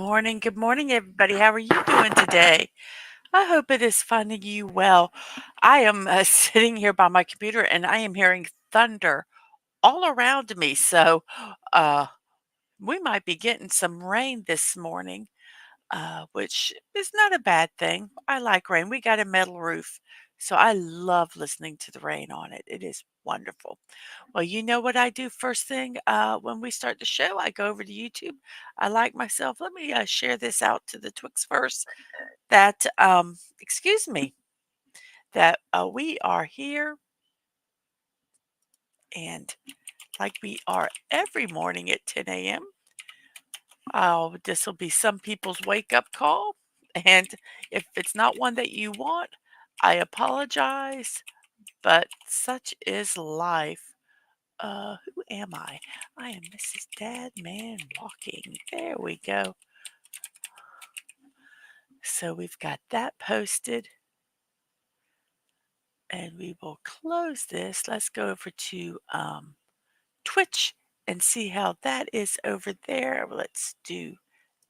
Good morning, everybody. How are you doing today? I hope it is finding you well. I am sitting here by my computer and I am hearing thunder all around me. So, uh, we might be getting some rain this morning, which is not a bad thing. I like rain. We got a metal roof, so I love listening to the rain on it. It is wonderful. Well, you know what I do first thing when we start the show? I go over to YouTube. I like myself. Let me share this out to the Twix first. That, excuse me, that we are here and like we are every morning at 10 a.m. Oh, this will be some people's wake up call. And if it's not one that you want, I apologize, but such is life. Who am I? I am Mrs. Dadman Walking. There we go. So we've got that posted and we will close this. Let's go over to Twitch and see how that is over there. Let's do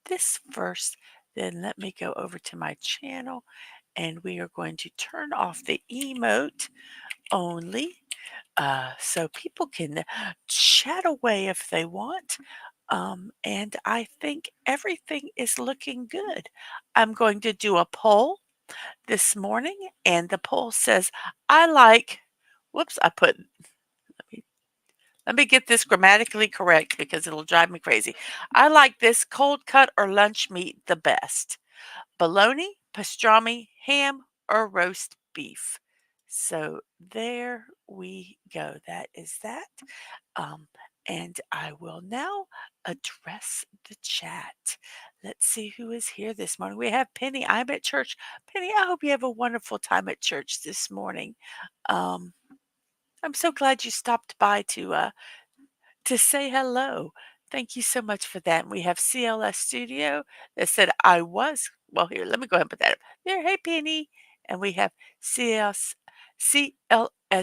this first. Then let me go over to my channel and we are going to turn off the emote only so people can chat away if they want. And I think everything is looking good. I'm going to do a poll this morning, and the poll says, I like, whoops, me, let me get this grammatically correct because it'll drive me crazy. I like this cold cut or lunch meat the best. Bologna, pastrami, ham, or roast beef. So there we go. That is that. Um, and I will now address the chat. Let's see who is here this morning. We have Penny. I'm at church. Penny, I hope you have a wonderful time at church this morning. Um, I'm so glad you stopped by to say hello. Thank you so much for that. And we have CLS Studio that said I was. Well, here, let me go ahead and put that up there. Hey, Penny. And we have CLS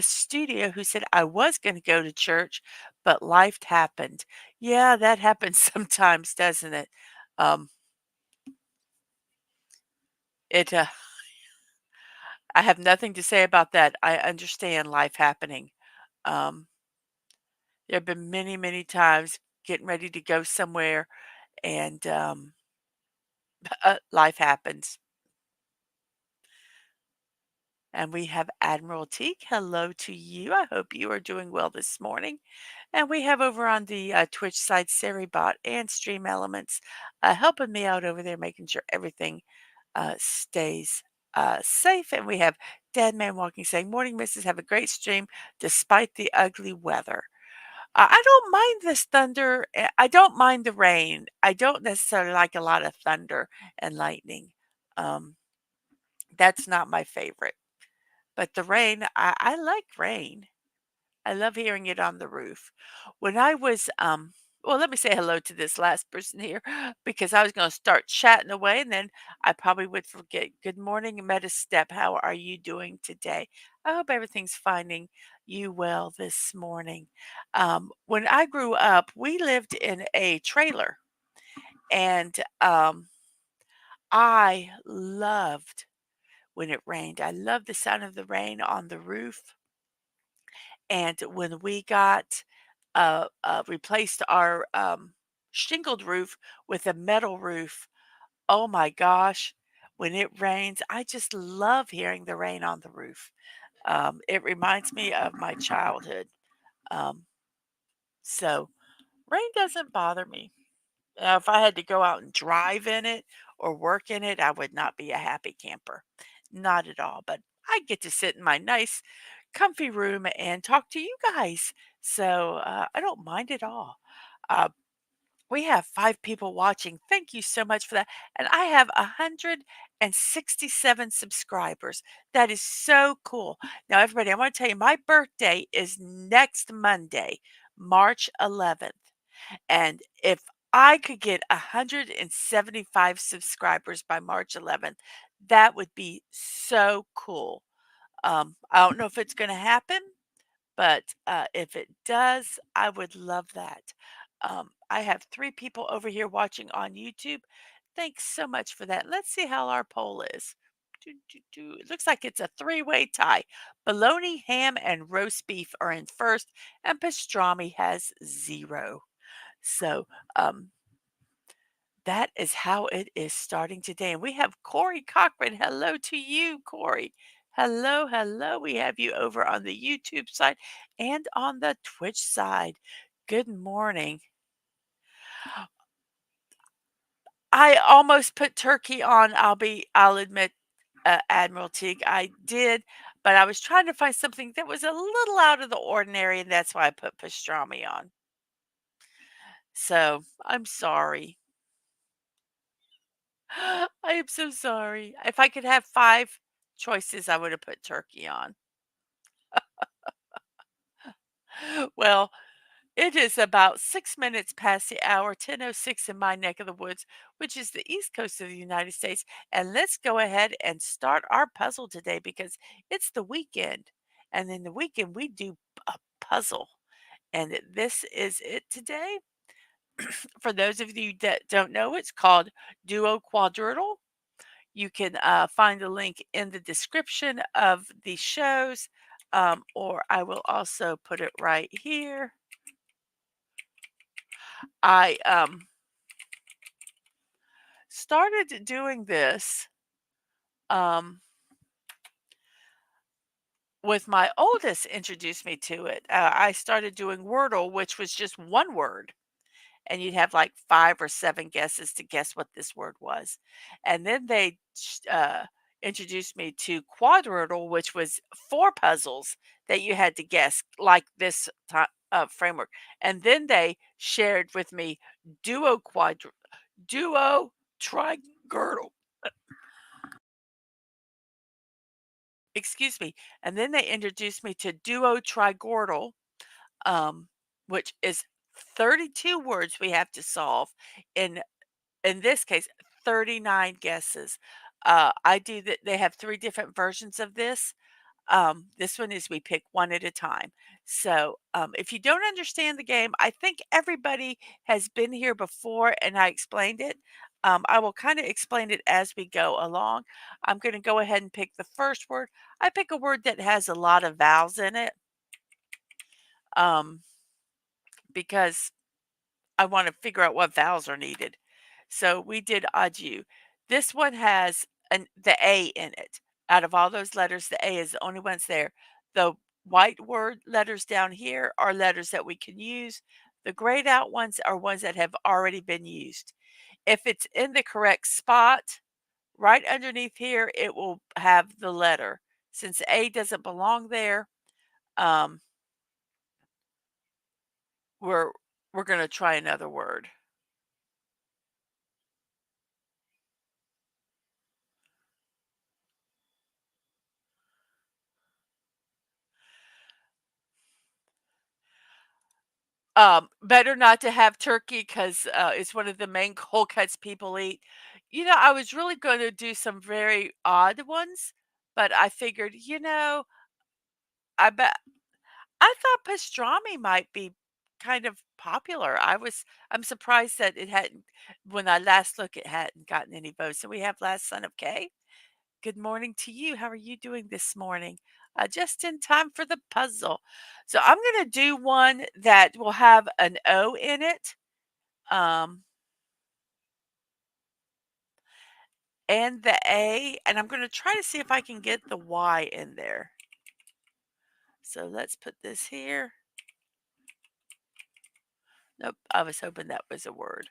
Studio who said I was going to go to church, but life happened. Yeah, that happens sometimes, doesn't it? Um, it. I have nothing to say about that. I understand life happening. Um, there have been many, many times getting ready to go somewhere and life happens. And we have Admiral Teak. Hello to you. I hope you are doing well this morning. And we have over on the Twitch side, Saribot and Stream Elements helping me out over there, making sure everything stays safe. And we have Dead Man Walking saying, Morning, missus. Have a great stream despite the ugly weather. I don't mind this thunder. I don't mind the rain. I don't necessarily like a lot of thunder and lightning. Um, that's not my favorite. But the rain, I like rain. I love hearing it on the roof. When I was, well, let me say hello to this last person here because I was going to start chatting away and then I probably would forget. Good morning, Meta Step. How are you doing today? I hope everything's finding you well this morning. When I grew up, we lived in a trailer and I loved when it rained. I loved the sound of the rain on the roof. And when we got replaced our shingled roof with a metal roof, oh my gosh, when it rains, I just love hearing the rain on the roof. It reminds me of my childhood. Um, so rain doesn't bother me. Now, if I had to go out and drive in it or work in it, I would not be a happy camper. Not at all. But I get to sit in my nice, comfy room and talk to you guys. So I don't mind at all. Uh, we have 5 people watching. Thank you so much for that. And I have 167 subscribers. That is so cool. Now, everybody, I want to tell you, my birthday is next Monday, March 11th. And if I could get 175 subscribers by March 11th, that would be so cool. I don't know if it's going to happen, but if it does, I would love that. I have 3 people over here watching on YouTube. Thanks so much for that. Let's see how our poll is. It looks like it's a three-way tie. Bologna, ham, and roast beef are in first, and pastrami has 0. So, that is how it is starting today. And we have Corey Cochran. Hello to you, Corey. Hello, hello. We have you over on the YouTube side and on the Twitch side. Good morning. I almost put turkey on. I'll admit, Admiral Teague, I did, but I was trying to find something that was a little out of the ordinary, and that's why I put pastrami on. So I'm sorry. I am so sorry. If I could have 5 choices, I would have put turkey on. Well, it is about 6 minutes past the hour, 10:06 in my neck of the woods, which is the East Coast of the United States. And let's go ahead and start our puzzle today because it's the weekend. And in the weekend, we do a puzzle. And this is it today. For those of you that don't know, it's called Duo Quadruple. You can find the link in the description of the shows, or I will also put it right here. I started doing this um, with my oldest introduced me to it. I started doing Wordle, which was just one word. And you'd have like 5 or 7 guesses to guess what this word was. And then they introduced me to Quadriddle, which was 4 puzzles that you had to guess, like this framework. And then they shared with me Duo Trigirdle. Excuse me. And then they introduced me to Duo Trigordle, um, which is 32 words we have to solve in this case, 39 guesses. I do that. They have 3 different versions of this. This one is we pick one at a time. So, if you don't understand the game, I think everybody has been here before and I explained it. I will kind of explain it as we go along. I'm going to go ahead and pick the first word. I pick a word that has a lot of vowels in it um, because I want to figure out what vowels are needed. So we did adieu. This one has the A in it. Out of all those letters, the A is the only one's there. The white word letters down here are letters that we can use. The grayed out ones are ones that have already been used. If it's in the correct spot, right underneath here, it will have the letter. Since A doesn't belong there, um, we're we're going to try another word. Better not to have turkey 'cause, it's one of the main cold cuts people eat. You know, I was really gonna do some very odd ones, but I figured, I bet I thought pastrami might be kind of popular. I'm surprised that it hadn't when I last looked, it hadn't gotten any votes. So we have last son of K. Good morning to you. How are you doing this morning? Just in time for the puzzle. So I'm going to do one that will have an O in it and the A, and I'm going to try to see if I can get the Y in there. So let's put this here. Nope, I was hoping that was a word.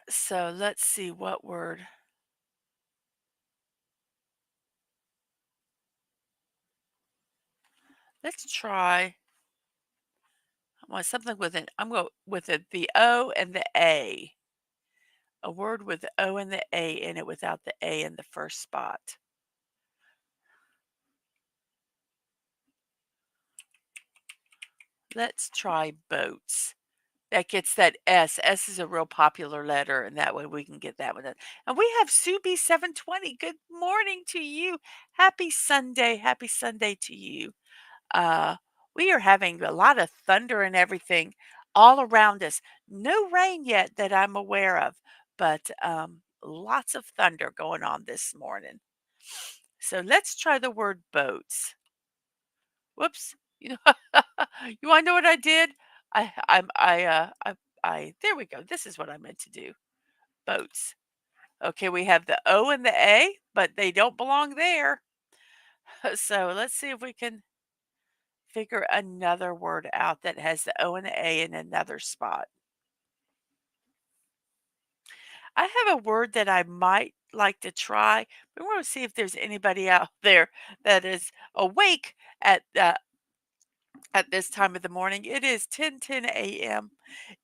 So let's see what word. Let's try. I want something with an. I'm going with the O and the A. A word with the O and the A in it without the A in the first spot. Let's try boats. That gets that S. S is a real popular letter, and that way we can get that one done. And we have Subi720. Good morning to you. Happy Sunday. Happy Sunday to you. Uh, We are having a lot of thunder and everything all around us. No rain yet that I'm aware of, but lots of thunder going on this morning. So let's try the word boats. Whoops. You know, you want to know what I did? I there we go. This is what I meant to do. Boats. Okay, we have the O and the A, but they don't belong there. So let's see if we can figure another word out that has the O and the A in another spot. I have a word that I might like to try. We want to see if there's anybody out there that is awake at this time of the morning. It is 10:10 a.m.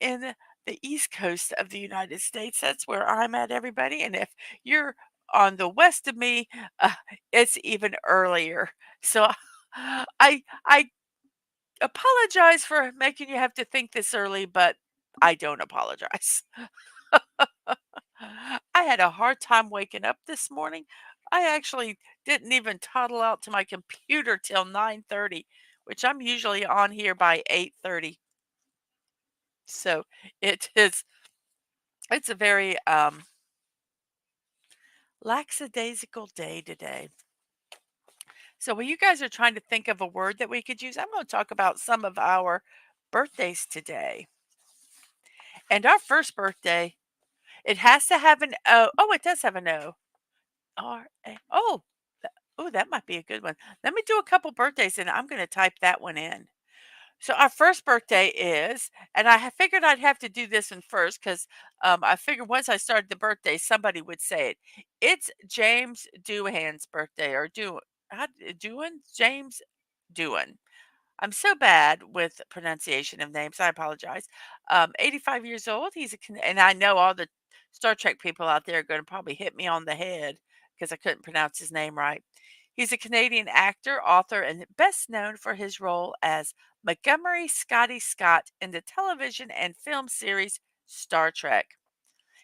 in the East Coast of the United States. That's where I'm at, everybody. And if you're on the west of me, it's even earlier. So I apologize for making you have to think this early, but I don't apologize. I had a hard time waking up this morning. I actually didn't even toddle out to my computer till 9:30, which I'm usually on here by 8:30. So it is it's a very lackadaisical day today. So while you guys are trying to think of a word that we could use, I'm going to talk about some of our birthdays today. And our first birthday, it has to have an O. Oh, it does have an O. R-A. Oh, oh, that might be a good one. Let me do a couple birthdays and I'm going to type that one in. So our first birthday is, and figured I'd have to do this one first because I figured once I started the birthday, somebody would say it. It's James Doohan's birthday, or Doohan? James Doohan. I'm so bad with pronunciation of names. I apologize. 85 years old. And I know all the Star Trek people out there are going to probably hit me on the head because I couldn't pronounce his name right. He's a Canadian actor, author, and best known for his role as Montgomery Scotty Scott in the television and film series Star Trek.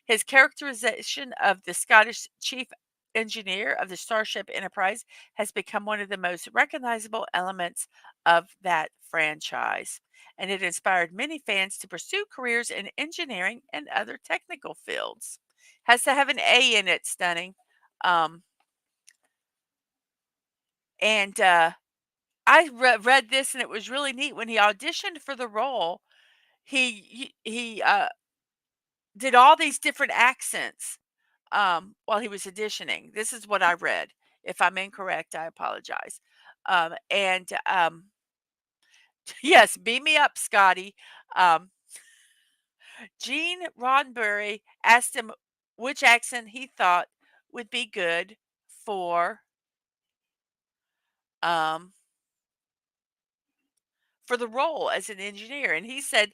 His characterization of the Scottish chief engineer of the Starship Enterprise has become one of the most recognizable elements of that franchise, and it inspired many fans to pursue careers in engineering and other technical fields. Has to have an A in it, stunning. Um, and read this, and it was really neat. When he auditioned for the role, he did all these different accents while he was auditioning. This is what I read. If I'm incorrect, I apologize. And yes, beam me up, Scotty. Um, Gene Roddenberry asked him which accent he thought would be good for um, for the role as an engineer, and he said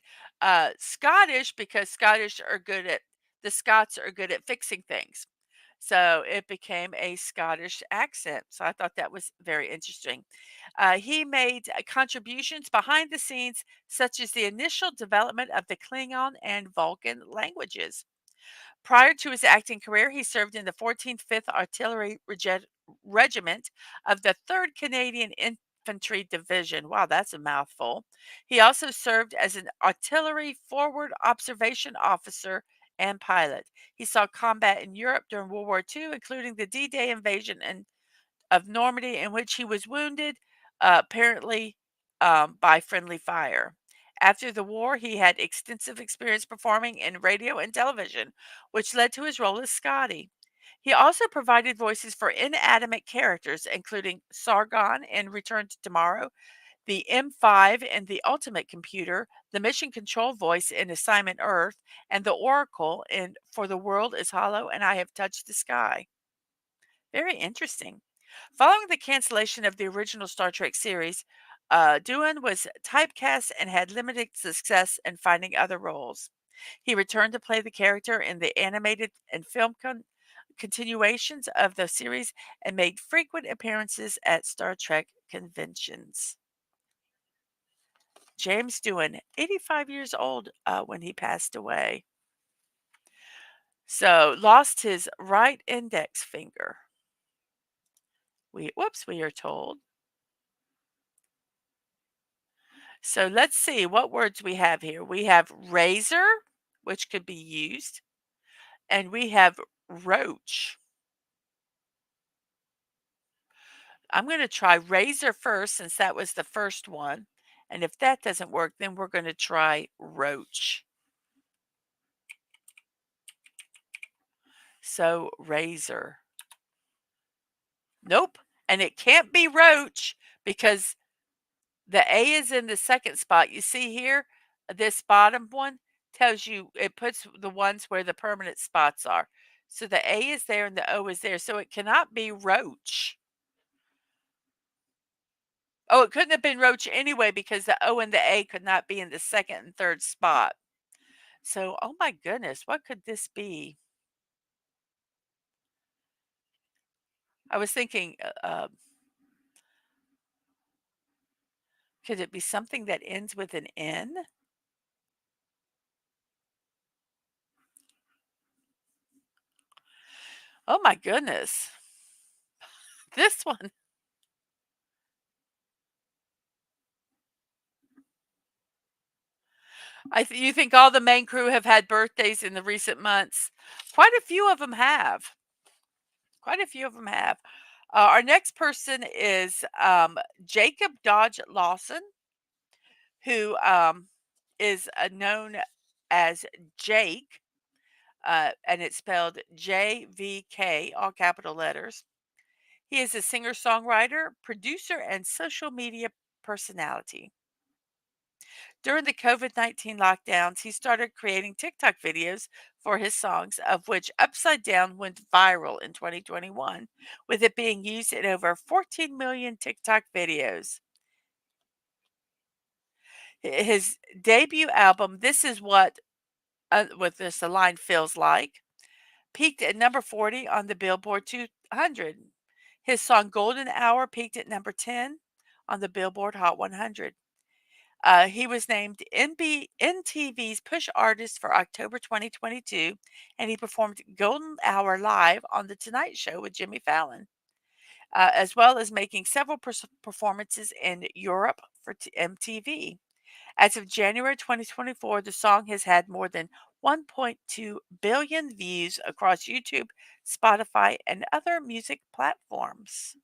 Scottish because the Scots are good at fixing things. So it became a Scottish accent. So I thought that was very interesting. He made contributions behind the scenes, such as the initial development of the Klingon and Vulcan languages. Prior to his acting career, he served in the 14th Fifth Artillery Regiment of the 3rd Canadian Infantry Division. Wow, that's a mouthful. He also served as an artillery forward observation officer and pilot. He saw combat in Europe during World War II, including the D-Day invasion of Normandy, in which he was wounded, apparently by friendly fire. After the war, he had extensive experience performing in radio and television, which led to his role as Scotty. He also provided voices for inanimate characters, including Sargon in Return to Tomorrow, the M5 in The Ultimate Computer, the mission control voice in Assignment Earth, and the Oracle in For the World is Hollow and I Have Touched the Sky. Very interesting. Following the cancellation of the original Star Trek series, Doohan was typecast and had limited success in finding other roles. He returned to play the character in the animated and film continuations of the series and made frequent appearances at Star Trek conventions. James Doohan, 85 years old when he passed away. So, lost his right index finger. We are told. So let's see what words we have here. We have razor, which could be used, and we have roach. I'm going to try razor first since that was the first one. And if that doesn't work, then we're going to try roach. So razor. Nope. And it can't be roach because the A is in the second spot. You see here, this bottom one tells you, it puts the ones where the permanent spots are. So the A is there and the O is there. So it cannot be roach. Oh, it couldn't have been roach anyway because the O and the A could not be in the second and third spot. So, oh my goodness, what could this be? I was thinking, could it be something that ends with an N? Oh my goodness. This one. You think all the main crew have had birthdays in the recent months? Quite a few of them have. Quite a few of them have. Our next person is Jacob Dodge Lawson, who is known as Jake, and it's spelled JVK, all capital letters. He is a singer songwriter, producer, and social media personality. During the COVID-19 lockdowns, he started creating TikTok videos for his songs, of which Upside Down went viral in 2021, with it being used in over 14 million TikTok videos. His debut album, This Is What This a Line Feels Like, peaked at number 40 on the Billboard 200. His song Golden Hour peaked at number 10 on the Billboard Hot 100. He was named NTV's Push Artist for October 2022, and he performed Golden Hour live on The Tonight Show with Jimmy Fallon, as well as making several performances in Europe for MTV. As of January 2024, the song has had more than 1.2 billion views across YouTube, Spotify, and other music platforms.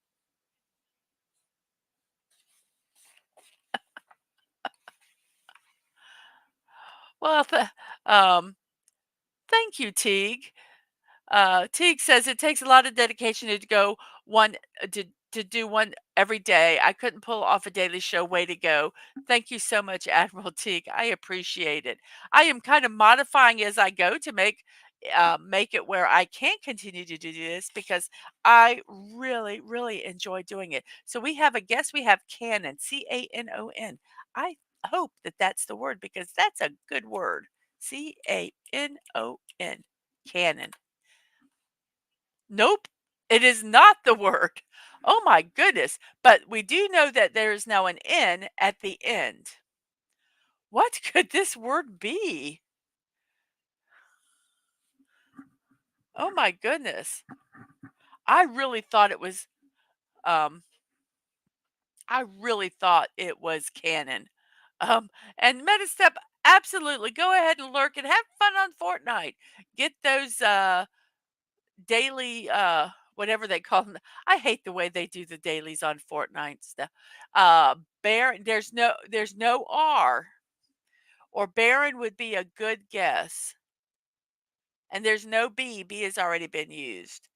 Well, thank you, Teague. Teague says it takes a lot of dedication to go one to do one every day. I couldn't pull off a daily show. Way to go! Thank you so much, Admiral Teague. I appreciate it. I am kind of modifying as I go to make it where I can continue to do this because I really, really enjoy doing it. So we have a guest. We have Canon, Canon. I hope that that's the word because that's a good word. Canon. Canon. Nope, it is not the word. Oh my goodness. But we do know that there is now an N at the end. What could this word be? Oh my goodness. I really thought it was um I really thought it was canon. And Metastep, absolutely go ahead and lurk and have fun on Fortnite. Get those daily whatever they call them. I hate the way they do the dailies on Fortnite stuff. Baron, there's no R, or Baron would be a good guess. And there's no B. B has already been used.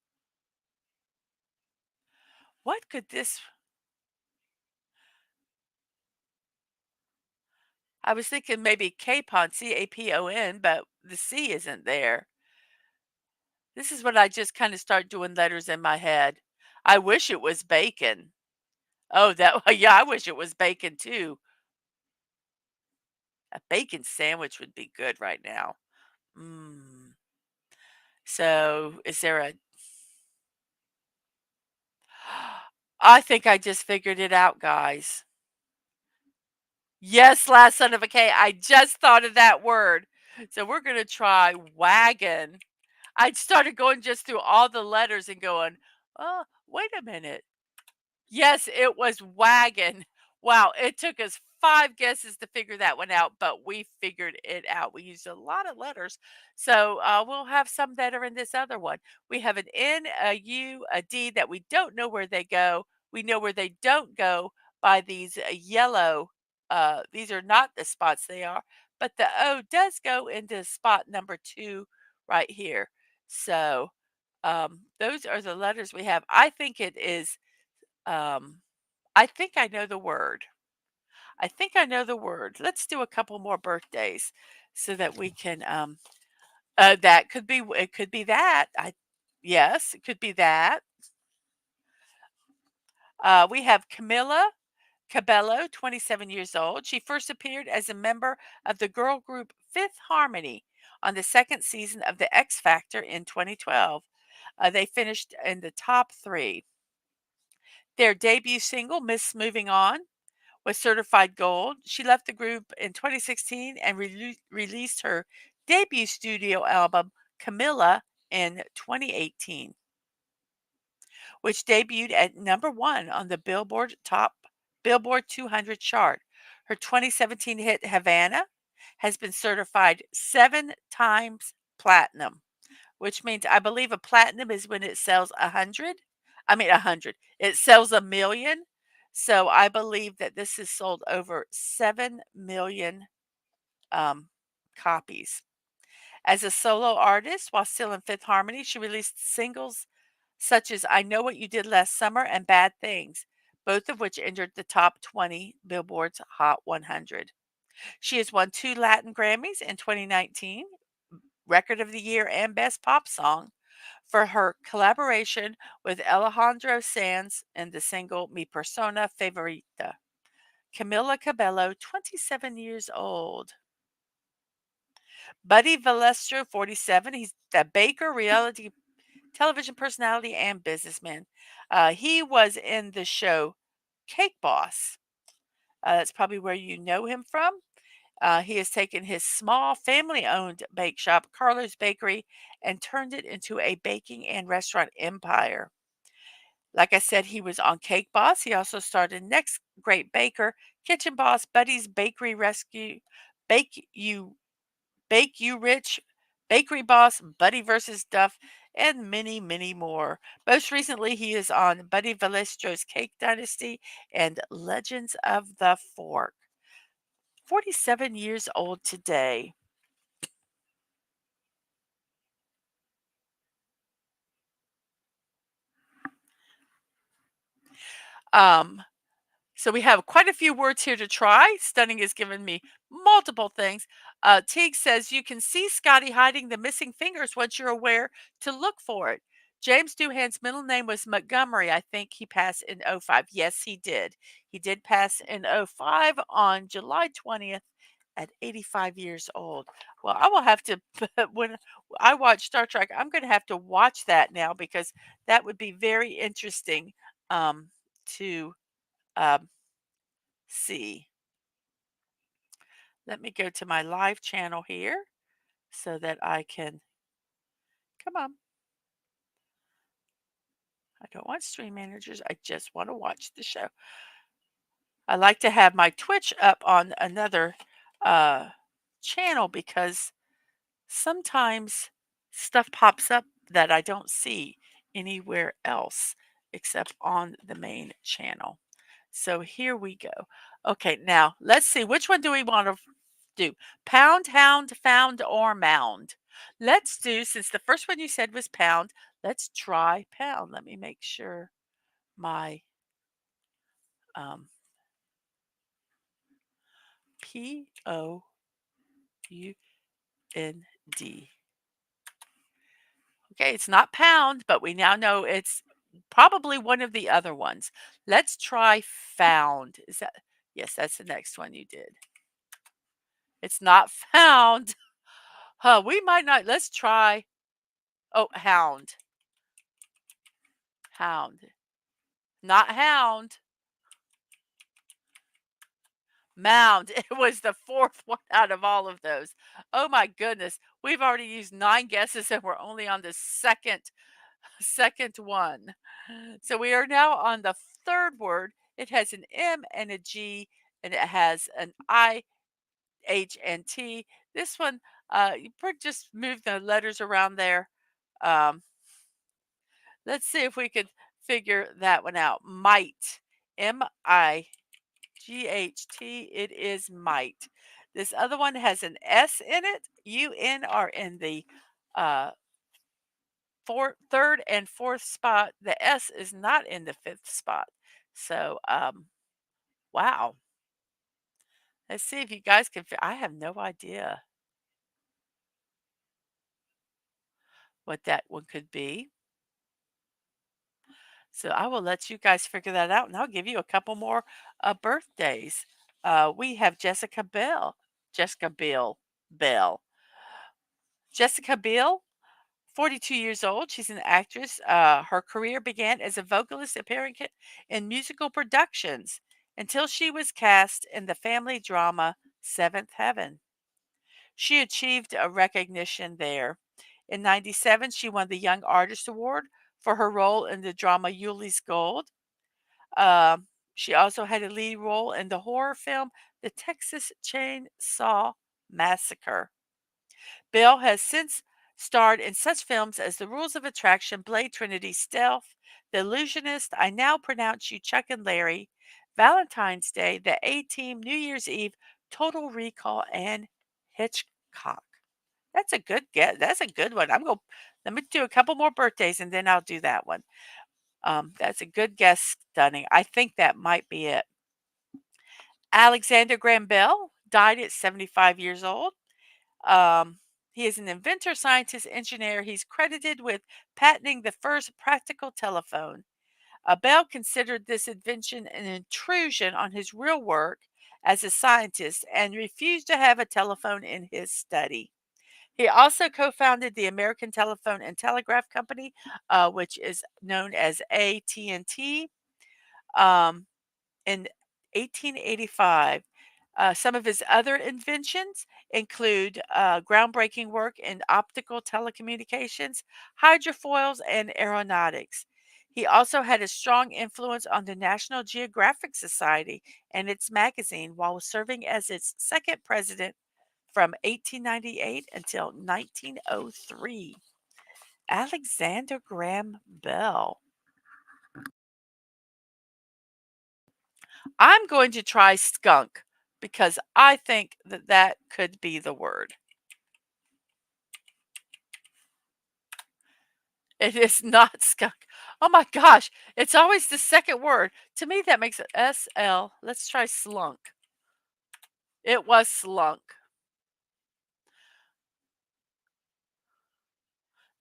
What could this I was thinking maybe Capon, Capon, but the C isn't there. This is when I just kind of start doing letters in my head. I wish it was bacon. Oh, that yeah, I wish it was bacon too. A bacon sandwich would be good right now. Mm. So, is there a I think I just figured it out, guys. Yes, last son of a K. I just thought of that word. So we're going to try wagon. I started going just through all the letters and going, oh, wait a minute. Yes, it was wagon. Wow, it took us 5 guesses to figure that one out, but we figured it out. We used a lot of letters. So, we'll have some that are in this other one. We have an N, a U, a D that we don't know where they go. We know where they don't go by these, yellow, these are not the spots they are, but the O does go into spot number 2 right here. So, those are the letters we have. I think it is, um I think I know the word. I think I know the word. Let's do a couple more birthdays so that we can that could be it could be that. I Yes, it could be that. We have Camilla Cabello, 27 years old. She first appeared as a member of the girl group Fifth Harmony on the second season of The X Factor in 2012. They finished in the top 3. Their debut single, Miss Moving On, was certified gold. She left the group in 2016 and released her debut studio album, Camilla, in 2018, which debuted at number 1 on the Billboard 200 chart. Her 2017 hit Havana has been certified 7 times platinum, which means I believe a platinum is when it sells 100. I mean 100. It sells 1,000,000. So I believe that this has sold over 7,000,000 um, copies. As a solo artist, while still in Fifth Harmony, she released singles such as I Know What You Did Last Summer and Bad Things, both of which entered the top 20 Billboard's Hot 100. She has won 2 Latin Grammys in 2019, Record of the Year and Best Pop Song, for her collaboration with Alejandro Sanz in the single Mi Persona Favorita. Camila Cabello, 27 years old. Buddy Valestro, 47. He's the baker, reality television personality, and businessman. He was in the show Cake Boss. That's probably where you know him from. He has taken his small family owned bake shop, Carlo's Bakery, and turned it into a baking and restaurant empire. Like I said, he was on Cake Boss. He also started Next Great Baker, Kitchen Boss, Buddy's Bakery Rescue, Bake You Bake You Rich, Bakery Boss, Buddy versus Duff, and many, many more. Most recently, he is on Buddy Valestro's Cake Dynasty and Legends of the Fork. 47 years old today. Um, So we have quite a few words here to try. Stunning has given me multiple things. Teague says you can see Scotty hiding the missing fingers once you're aware to look for it. James Doohan's middle name was Montgomery. I think he passed in '05. Yes, he did. He did pass in '05 on July 20th at 85 years old. Well, I will have to, when I watch Star Trek, I'm going to have to watch that now because that would be very interesting to um, see. Let me go to my live channel here so that I can, come on. I don't want stream managers. I just want to watch the show. I like to have my Twitch up on another uh, channel because sometimes stuff pops up that I don't see anywhere else except on the main channel. So here we go. Okay, now let's see. Which one do we want to do? Pound, hound, found, or mound? Let's do, since the first one you said was pound, let's try pound. Let me make sure my um, POUND. Okay, it's not pound, but we now know it's probably one of the other ones. Let's try found. Is that, yes, that's the next one you did. It's not found. Huh, we might not, let's try, oh, hound. Hound. Not hound. Mound. It was the fourth one out of all of those. Oh my goodness. We've already used 9 guesses and we're only on the second one. So we are now on the third word. It has an M and a G, and it has an I, H, and T. This one, just move the letters around there. Um, let's see if we could figure that one out. Might. Might. It is might. This other one has an S in it. UN are in the uh, third and fourth spot. The S is not in the fifth spot. So, wow. Let's see if you guys can. I have no idea what that one could be. So I will let you guys figure that out, and I'll give you a couple more birthdays. We have Jessica Bell. Jessica Biel. Bell. Jessica Biel, 42 years old. She's an actress. Her career began as a vocalist appearing in musical productions until she was cast in the family drama Seventh Heaven. She achieved a recognition there. In 97, she won the Young Artist Award for her role in the drama Yuli's Gold. She also had a lead role in the horror film The Texas Chainsaw Massacre. Bill has since starred in such films as The Rules of Attraction, Blade Trinity, Stealth, The Illusionist, I Now Pronounce You Chuck and Larry, Valentine's Day, The A-Team, New Year's Eve, Total Recall, and Hitchcock. That's a good get. That's a good one. Let me do a couple more birthdays and then I'll do that one. That's a good guess, Dunning. I think that might be it. Alexander Graham Bell died at 75 years old. Um, he is an inventor, scientist, engineer. He's credited with patenting the first practical telephone. Bell considered this invention an intrusion on his real work as a scientist and refused to have a telephone in his study. He also co-founded the American Telephone and Telegraph Company, which is known as AT&T. Um, in 1885. Some of his other inventions include groundbreaking work in optical telecommunications, hydrofoils, and aeronautics. He also had a strong influence on the National Geographic Society and its magazine while serving as its second president from 1898 until 1903. Alexander Graham Bell. I'm going to try skunk because I think that that could be the word. It is not skunk. Oh my gosh, it's always the second word. To me, that makes it SL. Let's try slunk. It was slunk.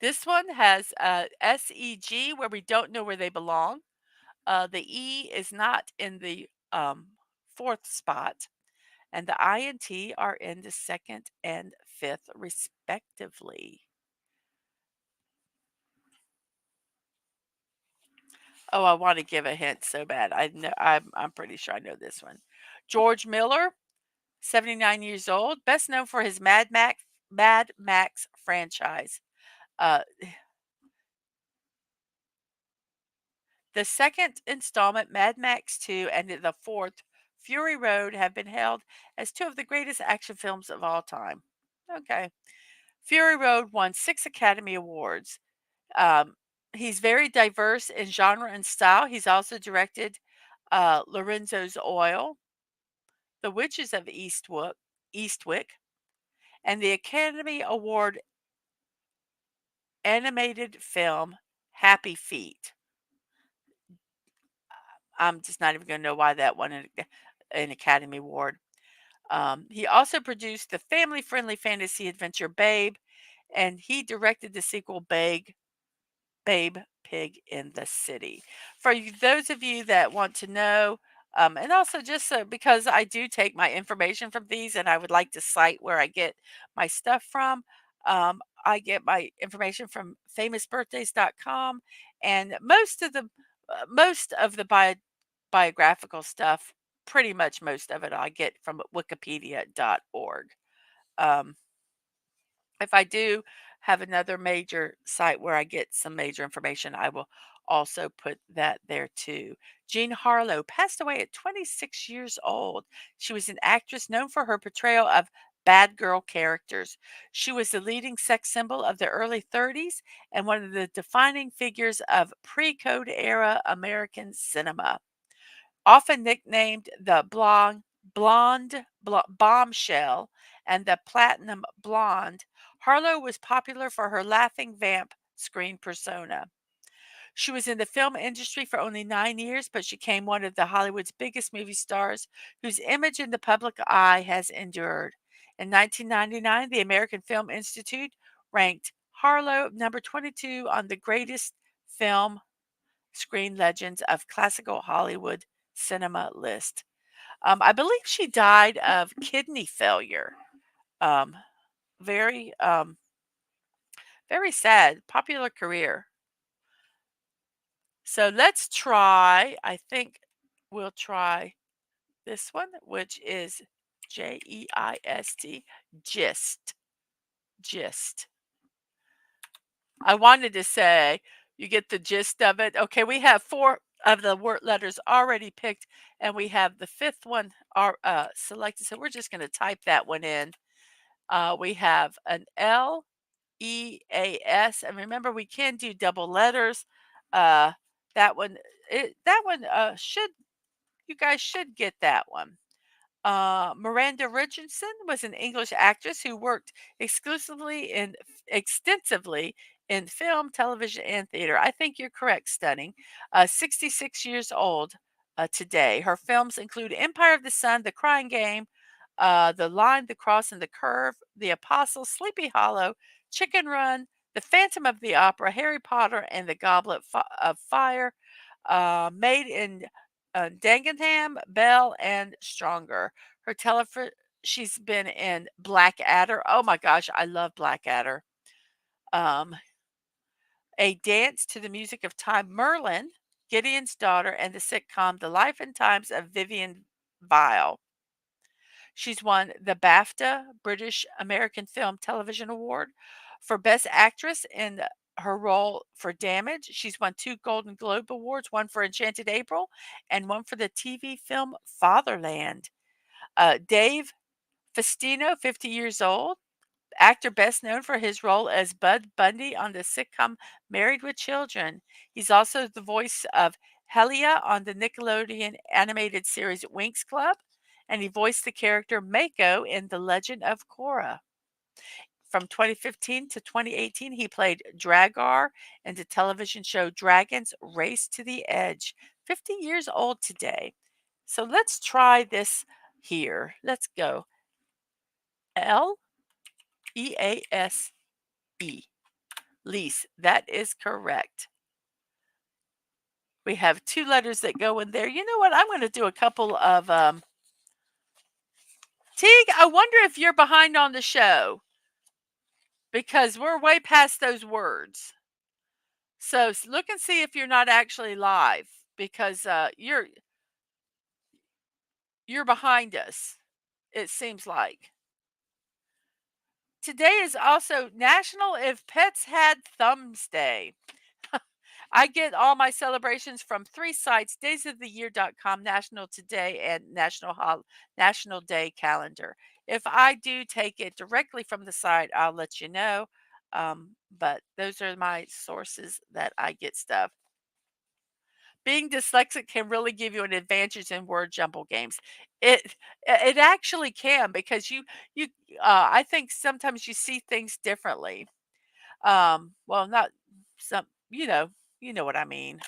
This one has SEG where we don't know where they belong. The E is not in the fourth spot, and the I and T are in the second and fifth, respectively. Oh, I want to give a hint so bad. I know I'm pretty sure I know this one. George Miller, 79 years old, best known for his Mad Max franchise. Uh, the second installment, Mad Max 2, and the fourth, Fury Road, have been held as two of the greatest action films of all time. Okay. Fury Road won 6 Academy Awards. Um, he's very diverse in genre and style. He's also directed Lorenzo's Oil, The Witches of Eastwick, and the Academy Award animated film Happy Feet. I'm just not even going to know why that won an Academy Award. He also produced the family friendly fantasy adventure Babe, and he directed the sequel Babe Pig in the City. For those of you that want to know, and also just so because I do take my information from these and I would like to cite where I get my stuff from, I get my information from famousbirthdays.com, and most of the biographical stuff, pretty much most of it, I get from wikipedia.org. Um, if I do have another major site where I get some major information, I will also put that there too. Jean Harlow passed away at 26 years old. She was an actress known for her portrayal of bad girl characters. She was the leading sex symbol of the early 30s and one of the defining figures of pre-code era American cinema. Often nicknamed the bombshell and the platinum blonde, Harlow was popular for her laughing vamp screen persona. She was in the film industry for only 9 years, but she became one of the Hollywood's biggest movie stars whose image in the public eye has endured. In 1999, the American Film Institute ranked Harlow number 22 on the greatest film screen legends of classical Hollywood cinema list. I believe she died of kidney failure. Um, very, very sad. Popular career. So let's try. I think we'll try this one, which is Jeist. Gist. Gist. I wanted to say you get the gist of it. Okay, we have 4 of the word letters already picked, and we have the 5th one selected. So we're just going to type that one in. We have an Leas, and remember we can do double letters. Uh, that one, should you guys should get that one. Miranda Richardson was an English actress who worked extensively in film, television, and theater. I think you're correct, Stunning. 66 years old today. Her films include Empire of the Sun, The Crying Game, The Line, The Cross, and the Curve, The Apostle, Sleepy Hollow, Chicken Run, The Phantom of the Opera, Harry Potter, and the Goblet of Fire. Made in Dagenham, Bell, and Stronger. Her telephone. She's been in Blackadder. Oh my gosh, I love Blackadder. Um, a Dance to the Music of Time, Merlin, Gideon's Daughter, and the sitcom The Life and Times of Vivian Vile. She's won the BAFTA British American Film Television Award for Best Actress in her role for Damage. She's won 2 Golden Globe Awards, one for Enchanted April and one for the TV film Fatherland. Dave Faustino, 50 years old, actor best known for his role as Bud Bundy on the sitcom Married with Children. He's also the voice of Helia on the Nickelodeon animated series Winx Club, and he voiced the character Mako in The Legend of Korra. From 2015 to 2018, he played Dragar in the television show Dragons Race to the Edge. 50 years old today. So let's try this here. Let's go. Lease. Lease. That is correct. We have 2 letters that go in there. You know what? I'm going to do a couple of Teague, I wonder if you're behind on the show because we're way past those words. So look and see if you're not actually live because you're behind us. It seems like. Today is also National If Pets Had Thumbs Day. I get all my celebrations from 3 sites, daysoftheyear.com, National Today, and National Day Calendar. If I do take it directly from the site, I'll let you know. But those are my sources that I get stuff. Being dyslexic can really give you an advantage in word jumble games. It actually can because you I think sometimes you see things differently. Well, not some, you know what I mean.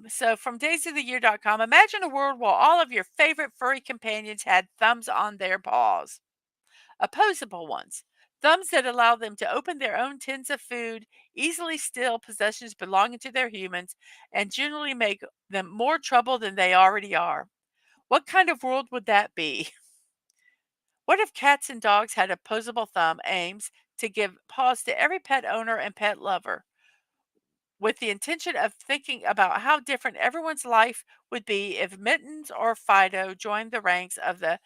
So from daysoftheyear.com, imagine a world where all of your favorite furry companions had thumbs on their paws, opposable ones. Thumbs that allow them to open their own tins of food, easily steal possessions belonging to their humans, and generally make them more trouble than they already are. What kind of world would that be? What if cats and dogs had opposable thumb aims to give paws to every pet owner and pet lover, with the intention of thinking about how different everyone's life would be if Mittens or Fido joined the ranks of the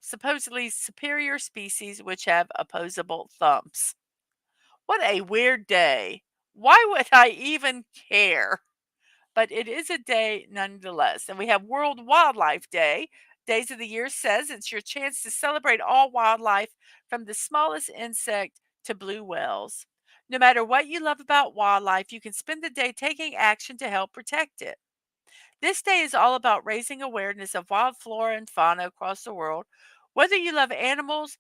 supposedly superior species which have opposable thumbs? What a weird day. Why would I even care? but it is a day nonetheless. And we have World Wildlife Day. Days of the Year says it's your chance to celebrate all wildlife from the smallest insect to blue whales. No matter what you love about wildlife, you can spend the day taking action to help protect it. This day is all about raising awareness of wild flora and fauna across the world. Whether you love animals,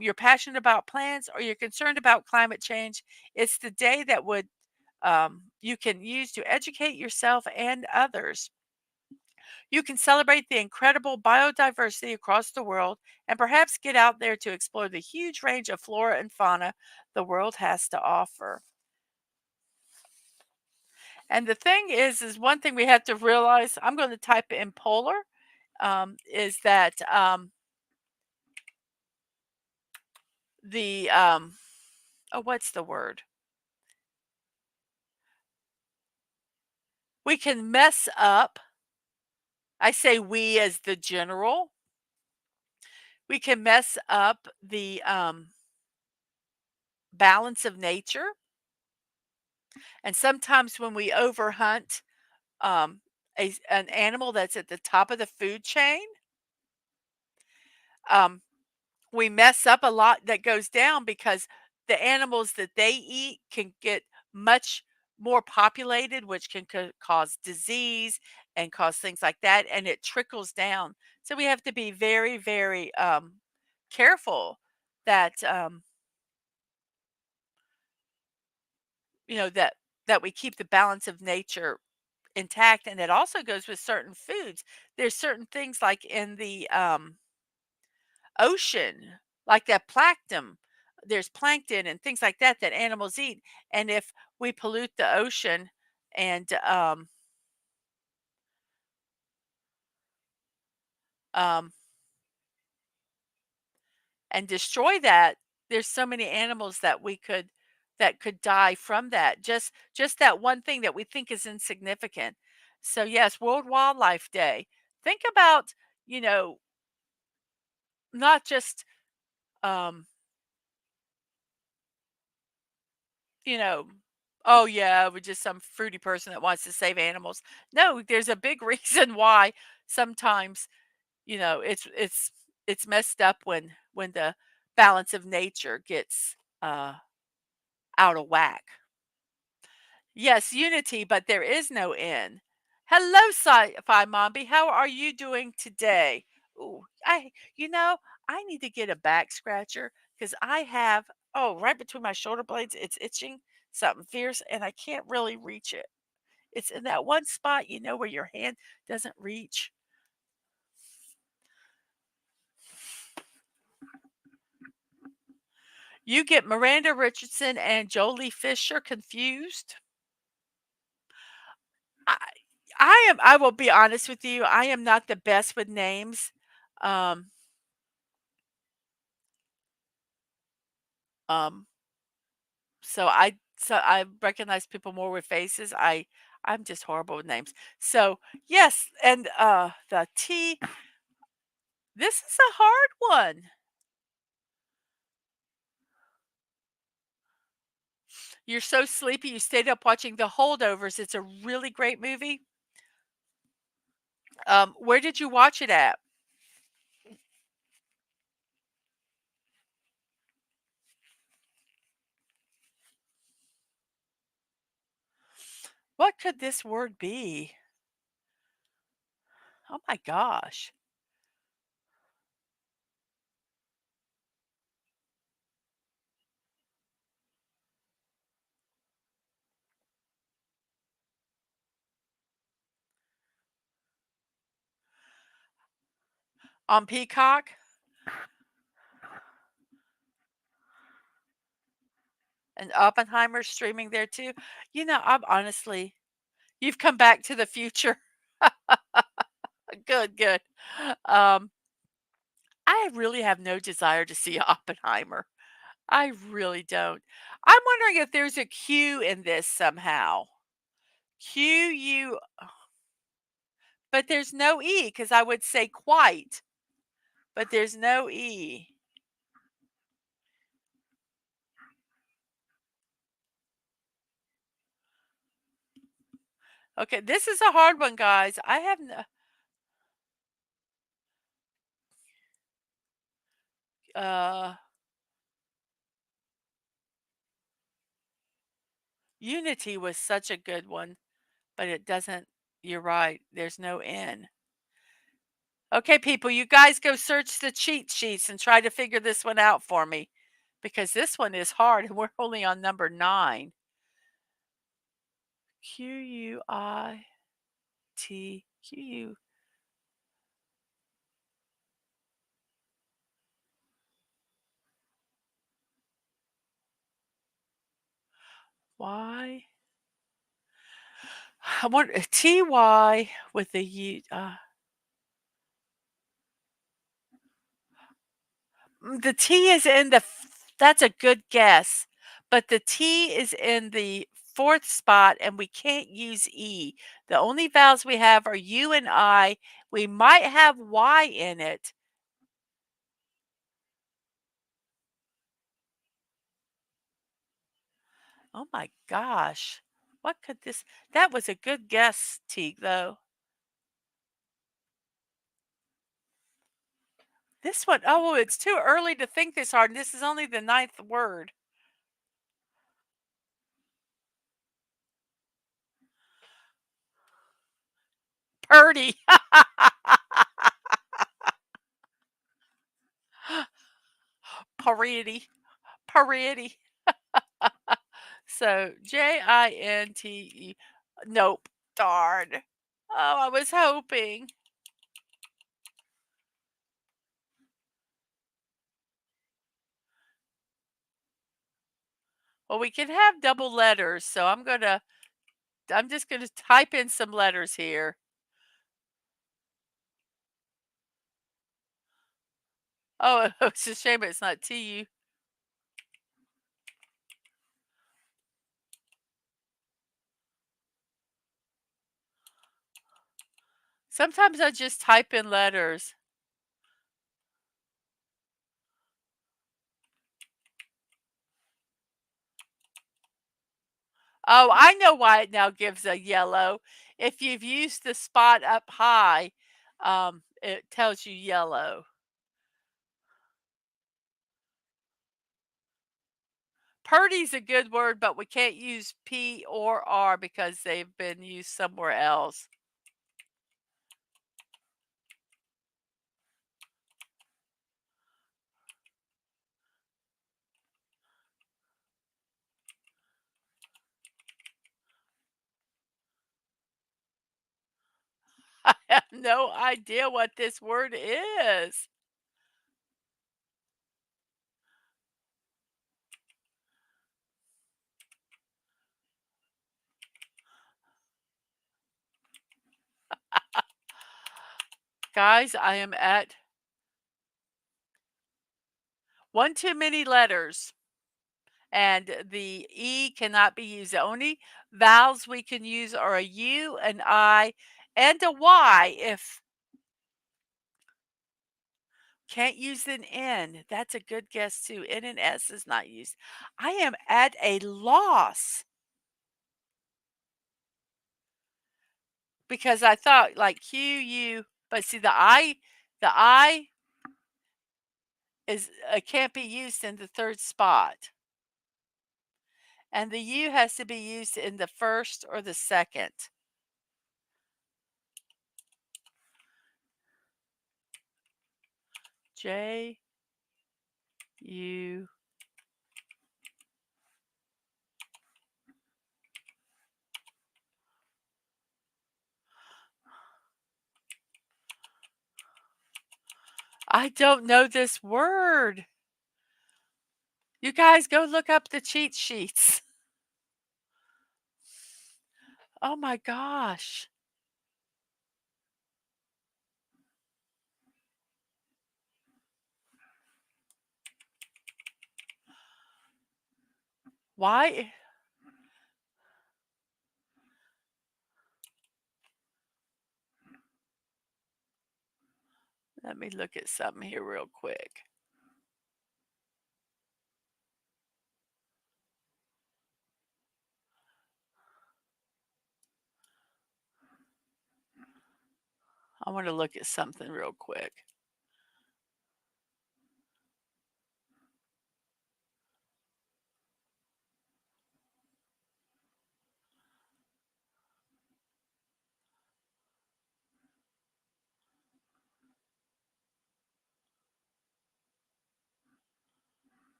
you're passionate about plants, or you're concerned about climate change, it's the day that would you can use to educate yourself and others. You can celebrate the incredible biodiversity across the world and perhaps get out there to explore the huge range of flora and fauna the world has to offer. And the thing is one thing we have to realize, I'm going to type in polar, is that the, oh, what's the word? We can mess up. I say we as the general. We can mess up the balance of nature. And sometimes when we overhunt um, an animal that's at the top of the food chain, um, we mess up a lot that goes down because the animals that they eat can get much more populated, which can cause disease and cause things like that, and it trickles down. So we have to be very, very careful that that we keep the balance of nature intact, and it also goes with certain foods. There's certain things like in the ocean, like that plankton. There's plankton and things like that that animals eat, and if we pollute the ocean and um, and destroy that, there's so many animals that could die from that. Just that one thing that we think is insignificant. So yes, World Wildlife Day. Think about, you know, not just um, you know, oh yeah, we're just some fruity person that wants to save animals. No, there's a big reason why sometimes, it's messed up when the balance of nature gets out of whack. Yes, unity, but there is no N. Hello, Sci-Fi Mombi. How are you doing today? Ooh, I need to get a back scratcher because I have, oh, right between my shoulder blades, it's itching something fierce and I can't really reach it. It's in that one spot, where your hand doesn't reach. You get Miranda Richardson and Jolie Fisher confused. I I will be honest with you, I am not the best with names. Um, um, so I recognize people more with faces. I'm just horrible with names. So, yes, and, the T, this is a hard one. You're so sleepy, you stayed up watching The Holdovers. It's a really great movie. Where did you watch it at? What could this word be? Oh my gosh. On Peacock and Oppenheimer streaming there too. I'm honestly, you've come back to the future. Good, good. Um, I really have no desire to see Oppenheimer. I really don't. I'm wondering if there's a Q in this somehow. Q U, but there's no E because I would say quite, but there's no E. Okay, this is a hard one, guys. I have no, uh, unity was such a good one, but it doesn't, you're right. There's no N. Okay, people, you guys go search the cheat sheets and try to figure this one out for me because this one is hard and we're only on number 9. Q-U-I-T-Q-U. Y. I want a T-Y with a U. The T is in the, that's a good guess, but the T is in the 4th spot and we can't use E. The only vowels we have are U and I. We might have Y in it. Oh my gosh. What could this, that was a good guess, Teague, though. This one, oh, it's too early to think this hard. This is only the 9th word. Purdy. Parity. Parity. So Jinte. Nope. Darn. Oh, I was hoping. Well, we can have double letters, so I'm just gonna type in some letters here. Oh, it's a shame it's not TU. Sometimes I just type in letters. Oh, I know why it now gives a yellow. If you've used the spot up high, it tells you yellow. Purdy's a good word, but we can't use P or R because they've been used somewhere else. I have no idea what this word is. Guys, I am at one too many letters, and the E cannot be used. The only vowels we can use are a U, an I, and a Y. If can't use an N, that's a good guess too. N and S is not used. I am at a loss because I thought like Q, U, but see the I is can't be used in the 3rd spot. And the U has to be used in the 1st or the 2nd. J, U. I don't know this word. You guys go look up the cheat sheets. Oh my gosh. Why? Let me look at something here real quick. I want to look at something real quick.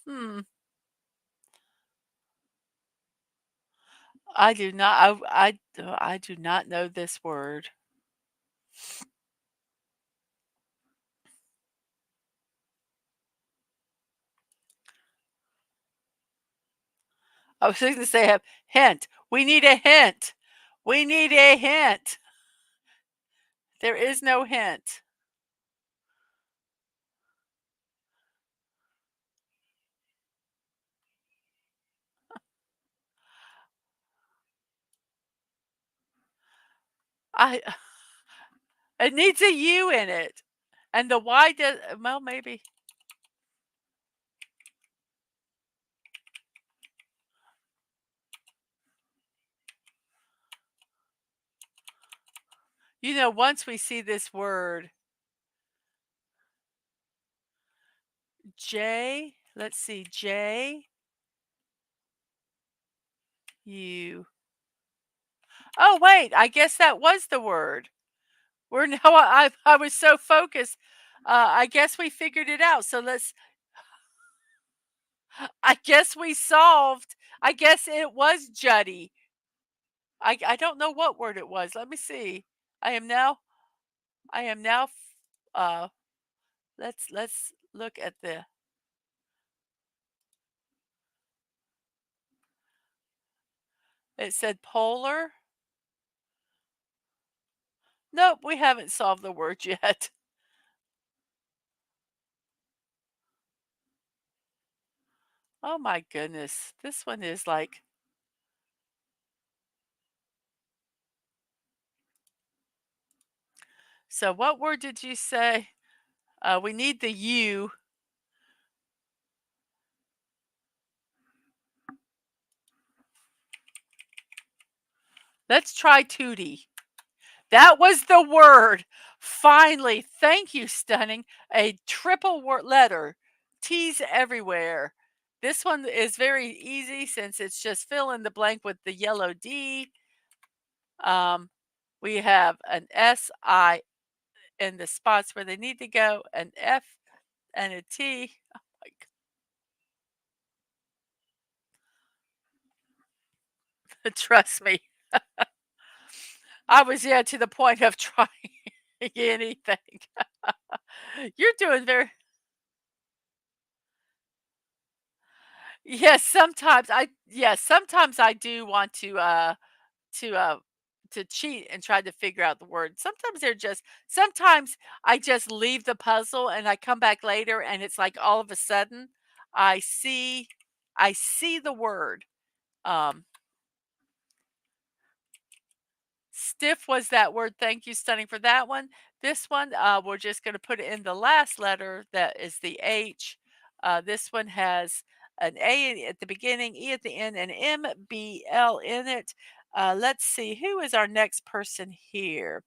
Hmm. I do not. I do not know this word. I was going to say a hint. We need a hint. We need a hint. There is no hint. I it needs a U in it. And the Y does well maybe. Once we see this word J, let's see, J U. Oh wait, I guess that was the word. We're now I was so focused. I guess we figured it out. So I guess we solved. I guess it was Juddy. I don't know what word it was. Let me see. I am now I am now uh let's look at the it said polar. Nope, we haven't solved the word yet. Oh my goodness. This one is like so what word did you say? We need the U. Let's try Tootie. That was the word. Finally, thank you, Stunning. A triple word letter. T's everywhere. This one is very easy since it's just fill in the blank with the yellow D. Um, we have an S, I in the spots where they need to go, an F and a T. Oh my God. Trust me. I was, yeah, to the point of trying anything. You're doing very sometimes I do want to uh to cheat and try to figure out the word. Sometimes I just leave the puzzle and I come back later and it's like all of a sudden I see I see the word. Um Stiff was that word. Thank you, Stunning, for that one. This one, we're just going to put it in the last letter. That is the H. This one has an A at the beginning, E at the end, and MBL in it. Let's see, who is our next person here?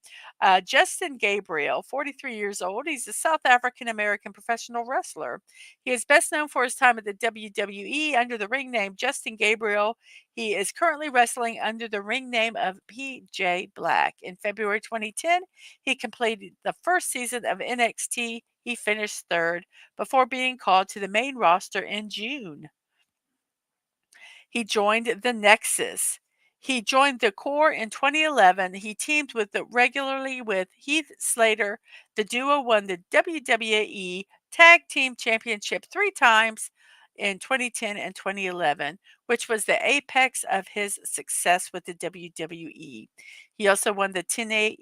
Justin Gabriel, 43 years old. He's a South African American professional wrestler. He is best known for his time at the WWE under the ring name Justin Gabriel. He is currently wrestling under the ring name of PJ Black. In February 2010, he completed the first season of NXT. He finished third before being called to the main roster in June. He joined the Nexus. He joined the Core in 2011. He teamed regularly with Heath Slater. The duo won the WWE Tag Team Championship 3 times in 2010 and 2011, which was the apex of his success with the WWE. He also won the TNA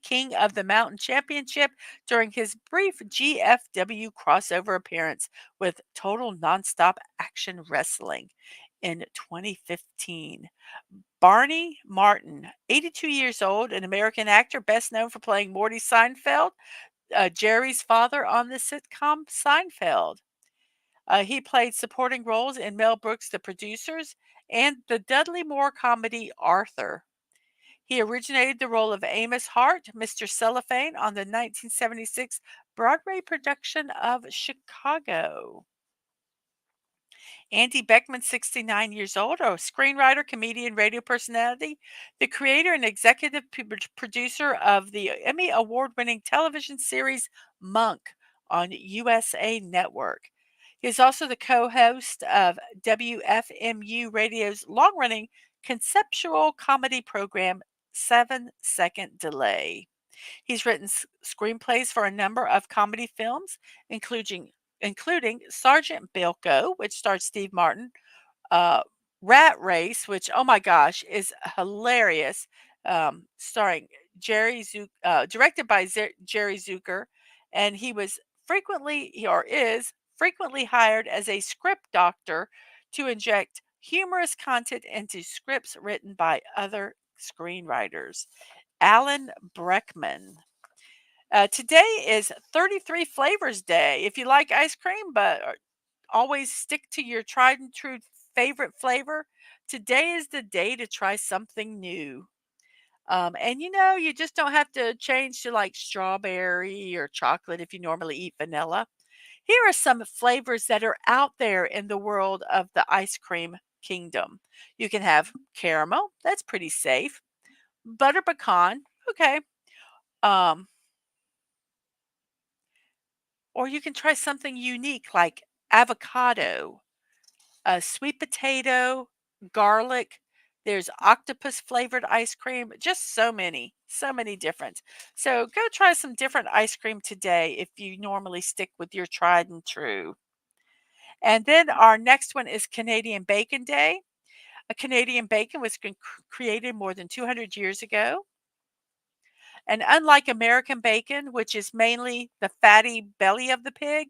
King of the Mountain Championship during his brief GFW crossover appearance with Total Nonstop Action Wrestling in 2015. Barney Martin, 82 years old, an American actor best known for playing Morty Seinfeld, Jerry's father on the sitcom Seinfeld. He played supporting roles in Mel Brooks' The Producers and the Dudley Moore comedy Arthur. He originated the role of Amos Hart, Mr. Cellophane, on the 1976 Broadway production of Chicago. Andy Beckman, 69 years old, a screenwriter, comedian, radio personality, the creator and executive producer of the Emmy Award winning television series Monk on USA Network. He is also the co host of WFMU Radio's long running conceptual comedy program, 7 Second Delay. He's written screenplays for a number of comedy films, including Sergeant Bilko, which stars Steve Martin, uh, Rat Race, which oh my gosh is hilarious, starring directed by Jerry Zucker, and he is frequently hired as a script doctor to inject humorous content into scripts written by other screenwriters. Alan Breckman. Today is 33 Flavors Day. If you like ice cream, but always stick to your tried and true favorite flavor, today is the day to try something new. And you just don't have to change to like strawberry or chocolate if you normally eat vanilla. Here are some flavors that are out there in the world of the ice cream kingdom. You can have caramel, that's pretty safe. Butter pecan, okay. Um, or you can try something unique like avocado, sweet potato, garlic. There's octopus flavored ice cream, just so many different. So go try some different ice cream today if you normally stick with your tried and true. And then our next one is Canadian Bacon Day. A Canadian bacon was created more than 200 years ago. And unlike American bacon, which is mainly the fatty belly of the pig,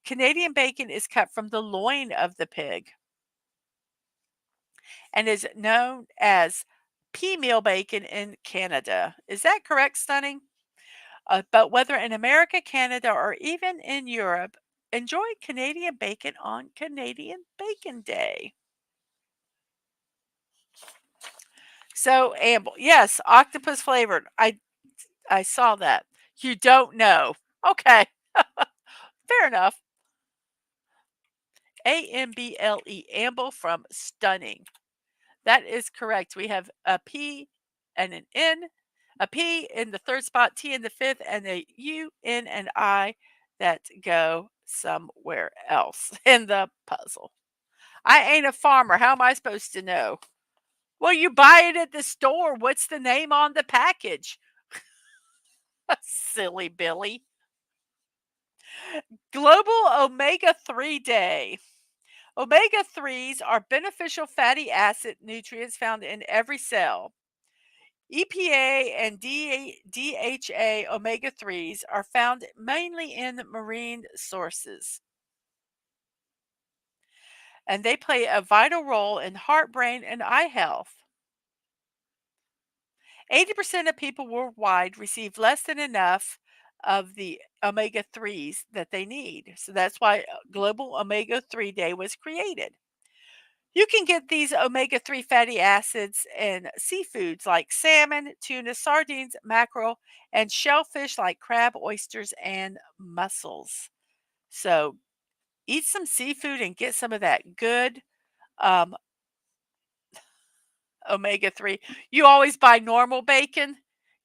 Canadian bacon is cut from the loin of the pig and is known as pea meal bacon in Canada. Is that correct, Stunning? But whether in America, Canada, or even in Europe, enjoy Canadian bacon on Canadian Bacon Day. So, Amble, yes, octopus flavored. I saw that. You don't know. Okay, fair enough. Amble, Amble from Stunning. That is correct. We have a P and an N, a P in the third spot, T in the fifth, and a U, N, and I that go somewhere else in the puzzle. I ain't a farmer. How am I supposed to know? Well, you buy it at the store. What's the name on the package? Silly Billy. Global Omega 3 Day. Omega 3s are beneficial fatty acid nutrients found in every cell. EPA and DHA omega 3s are found mainly in marine sources, and they play a vital role in heart, brain, and eye health. 80% of people worldwide receive less than enough of the omega 3s that they need. So that's why Global Omega 3 Day was created. You can get these omega 3 fatty acids in seafoods like salmon, tuna, sardines, mackerel, and shellfish like crab, oysters, and mussels. So eat some seafood and get some of that good um, omega 3. You always buy normal bacon,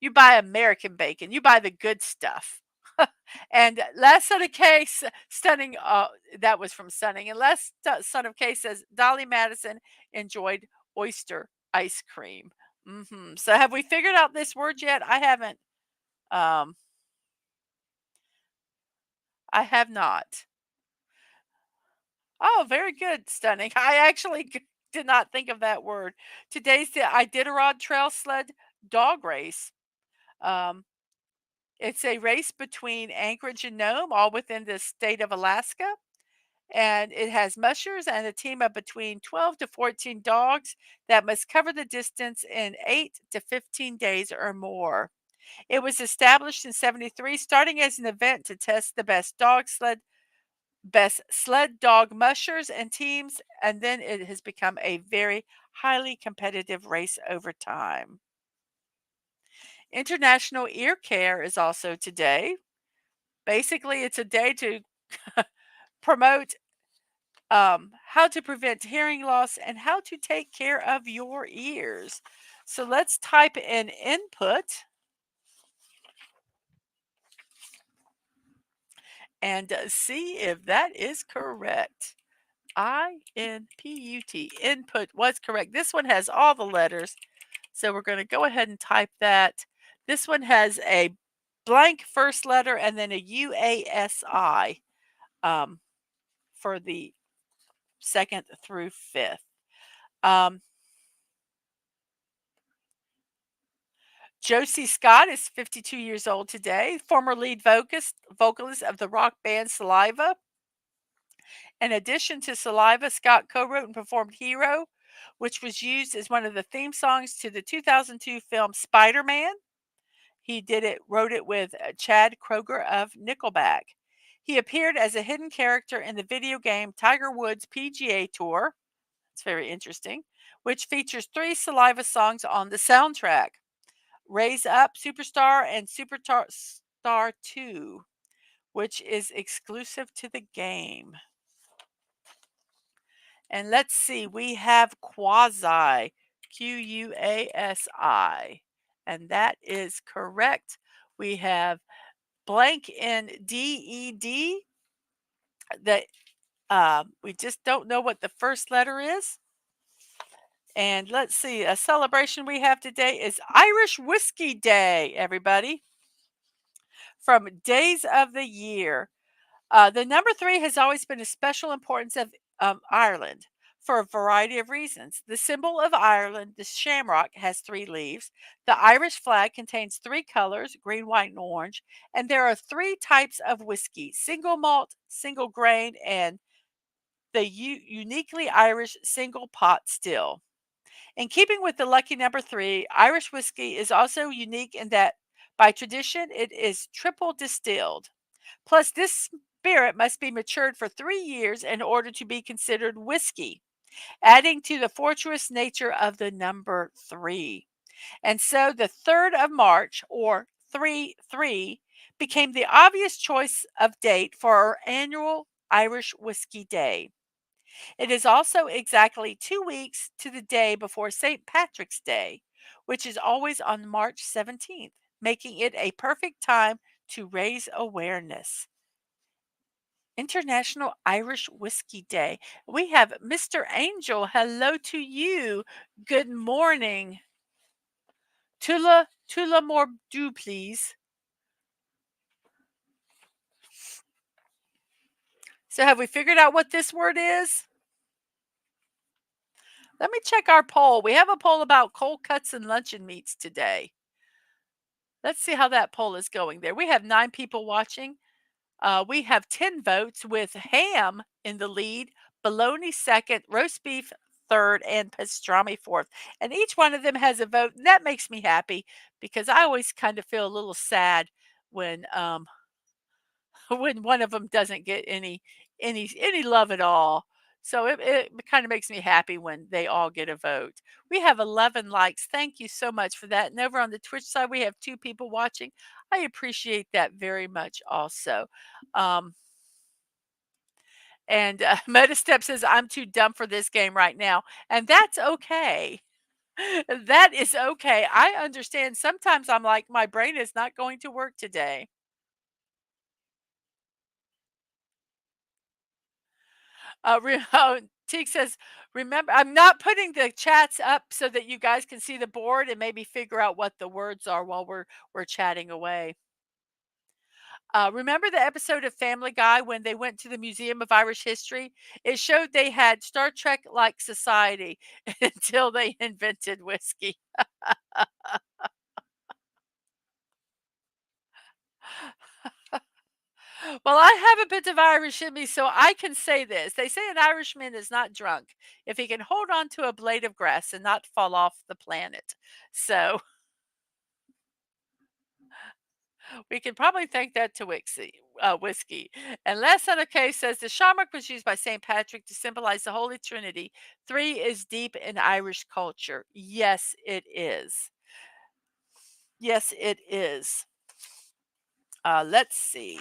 you buy American bacon, you buy the good stuff. And last son of K, stunning. That was from Stunning. And last son of K says Dolly Madison enjoyed oyster ice cream. So have we figured out this word yet? I haven't. Um, I have not. Oh, very good, Stunning. I actually did not think of that word. Today's the Iditarod Trail Sled Dog Race. Um, it's a race between Anchorage and Nome, all within the state of Alaska. And it has mushers and a team of between 12 to 14 dogs that must cover the distance in 8 to 15 days or more. It was established in 73, starting as an event to test the best sled dog mushers and teams, and then it has become a very highly competitive race over time. International Ear Care is also today. Basically, it's a day to promote how to prevent hearing loss and how to take care of your ears. So let's type in input and see if that is correct. INPUT, input was correct. This one has all the letters. So we're going to go ahead and type that. This one has a blank first letter and then a UASI for the second through fifth. Um, Josie Scott is 52 years old today, former lead vocalist of the rock band Saliva. In addition to Saliva, Scott co-wrote and performed Hero, which was used as one of the theme songs to the 2002 film Spider-Man. He wrote it with Chad Kroeger of Nickelback. He appeared as a hidden character in the video game Tiger Woods PGA Tour. It's very interesting, which features 3 Saliva songs on the soundtrack. Raise Up, Superstar, and Superstar 2, which is exclusive to the game. And let's see, we have Quasi, Quasi, and that is correct. We have blank in DED that we just don't know what the first letter is. And let's see, a celebration we have today is Irish Whiskey Day, everybody, from Days of the Year. The number 3 has always been a special importance of Ireland for a variety of reasons. The symbol of Ireland, the shamrock, has 3 leaves. The Irish flag contains 3 colors, green, white, and orange. And there are 3 types of whiskey: single malt, single grain, and the uniquely Irish single pot still. In keeping with the lucky number 3, Irish whiskey is also unique in that by tradition it is triple distilled. Plus, this spirit must be matured for 3 years in order to be considered whiskey, adding to the fortuitous nature of the number 3. And so the 3rd of March, or 3-3, became the obvious choice of date for our annual Irish Whiskey Day. It is also exactly 2 weeks to the day before St. Patrick's Day, which is always on March 17th, making it a perfect time to raise awareness. International Irish Whiskey Day. We have Mr. Angel. Hello to you. Good morning. Tula more do, please. So have we figured out what this word is? Let me check our poll. We have a poll about cold cuts and luncheon meats today. Let's see how that poll is going there. We have 9 people watching. We have 10 votes with ham in the lead, bologna second, roast beef third, and pastrami fourth. And each one of them has a vote, and that makes me happy because I always kind of feel a little sad when when one of them doesn't get any love at all. So it kind of makes me happy when they all get a vote. We have 11 likes. Thank you so much for that. And over on the Twitch side, we have 2 people watching. I appreciate that very much also. Um, and Metastep says, I'm too dumb for this game right now. And that's okay. That is okay. I understand. Sometimes I'm like, my brain is not going to work today. Teague says, remember, I'm not putting the chats up so that you guys can see the board and maybe figure out what the words are while we're chatting away. Remember the episode of Family Guy when they went to the Museum of Irish History? It showed they had Star Trek like society until they invented whiskey. Well, I have a bit of Irish in me, so I can say this. They say an Irishman is not drunk if he can hold on to a blade of grass and not fall off the planet. So we can probably thank that to whiskey. And Last Son of K says the shamrock was used by St. Patrick to symbolize the Holy Trinity. 3 is deep in Irish culture. Yes, it is. Yes, it is. Let's see.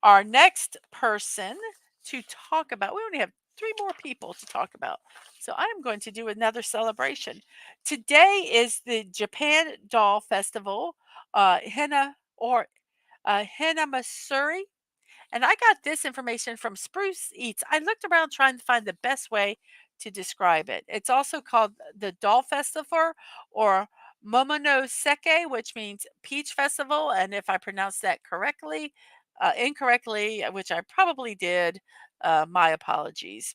Our next person to talk about, we only have three more people to talk about. So I'm going to do another celebration. Today is the Japan Doll Festival, Henna Missouri. And I got this information from Spruce Eats. I looked around trying to find the best way to describe it. It's also called the Doll Festival or Momonoseke, which means Peach Festival. And if I pronounced that incorrectly, which I probably did, my apologies.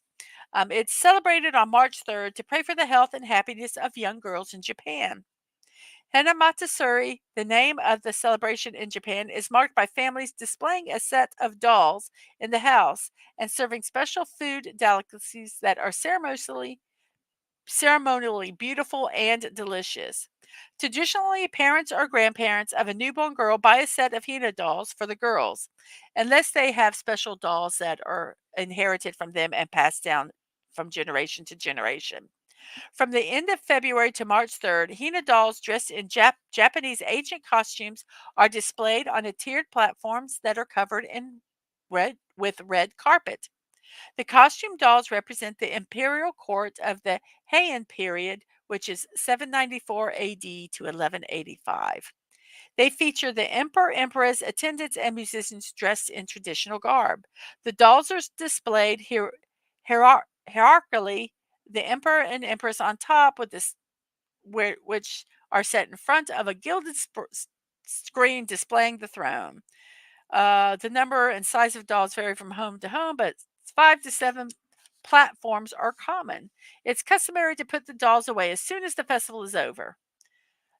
It's celebrated on March 3rd to pray for the health and happiness of young girls in Japan. Hanamatsuri, the name of the celebration in Japan, is marked by families displaying a set of dolls in the house and serving special food delicacies that are ceremonially beautiful and delicious. Traditionally, parents or grandparents of a newborn girl buy a set of Hina dolls for the girls, unless they have special dolls that are inherited from them and passed down from generation to generation. From the end of February to March 3rd, Hina dolls dressed in Japanese ancient costumes are displayed on a tiered platforms that are covered in red carpet. The costume dolls represent the imperial court of the Heian period, which is 794 AD to 1185. They feature the emperor, empress, attendants, and musicians dressed in traditional garb. The dolls are displayed here hierarchically, the emperor and empress on top, with this which are set in front of a gilded screen displaying the throne. The number and size of dolls vary from home to home, but 5 to 7 platforms are common. It's customary to put the dolls away as soon as the festival is over.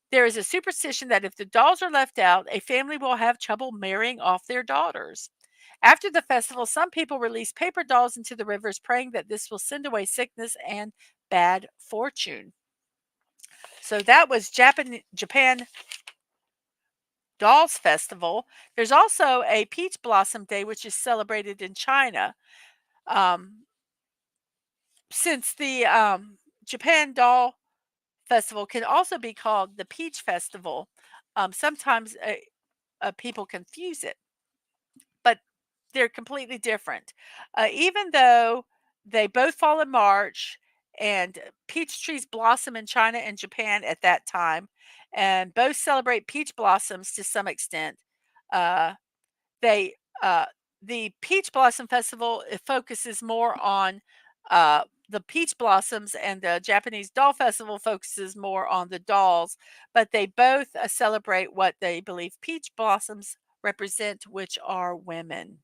There is a superstition that if the dolls are left out, a family will have trouble marrying off their daughters. After the festival, some people release paper dolls into the rivers, praying that this will send away sickness and bad fortune. So that was Japan Dolls Festival. There's also a Peach Blossom Day, which is celebrated in China. Um, since the Japan Doll Festival can also be called the Peach Festival, sometimes people confuse it, but they're completely different. Even though they both fall in March, and peach trees blossom in China and Japan at that time, and both celebrate peach blossoms to some extent. Uh, they the Peach Blossom Festival, it focuses more on the peach blossoms, and the Japanese Doll Festival focuses more on the dolls, but they both celebrate what they believe peach blossoms represent, which are women.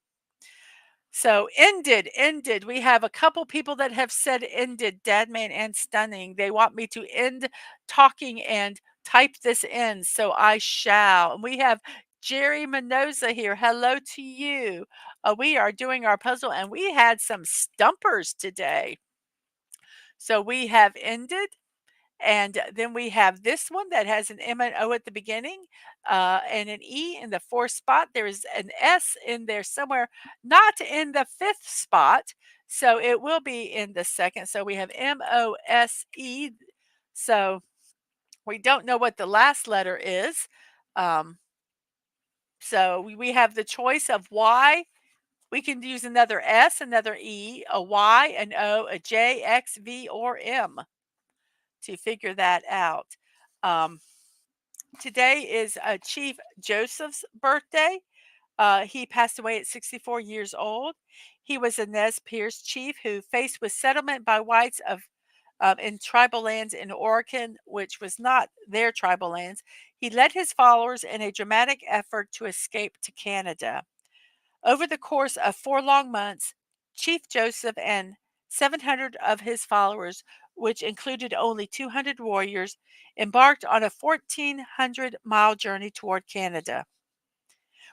So ended. We have a couple people that have said ended, Dadman and Stunning. They want me to end talking and type this in, so I shall. And we have Jerry Minoza here. Hello to you. We are doing our puzzle, and we had some stumpers today. So we have ended, and then we have this one that has an M and O at the beginning, and an E in the fourth spot. There is an S in there somewhere, not in the fifth spot. So it will be in the second. So we have MOSE. So we don't know what the last letter is. Um, so we have the choice of Y. We can use another S, another E, a Y, an O, a J, X, V, or M to figure that out. Um, Today is Chief Joseph's birthday. He passed away at 64 years old. He was a Nez Perce chief who, faced with settlement by whites in tribal lands in Oregon, which was not their tribal lands, he led his followers in a dramatic effort to escape to Canada. Over the course of 4 long months, Chief Joseph and 700 of his followers, which included only 200 warriors, embarked on a 1,400-mile journey toward Canada.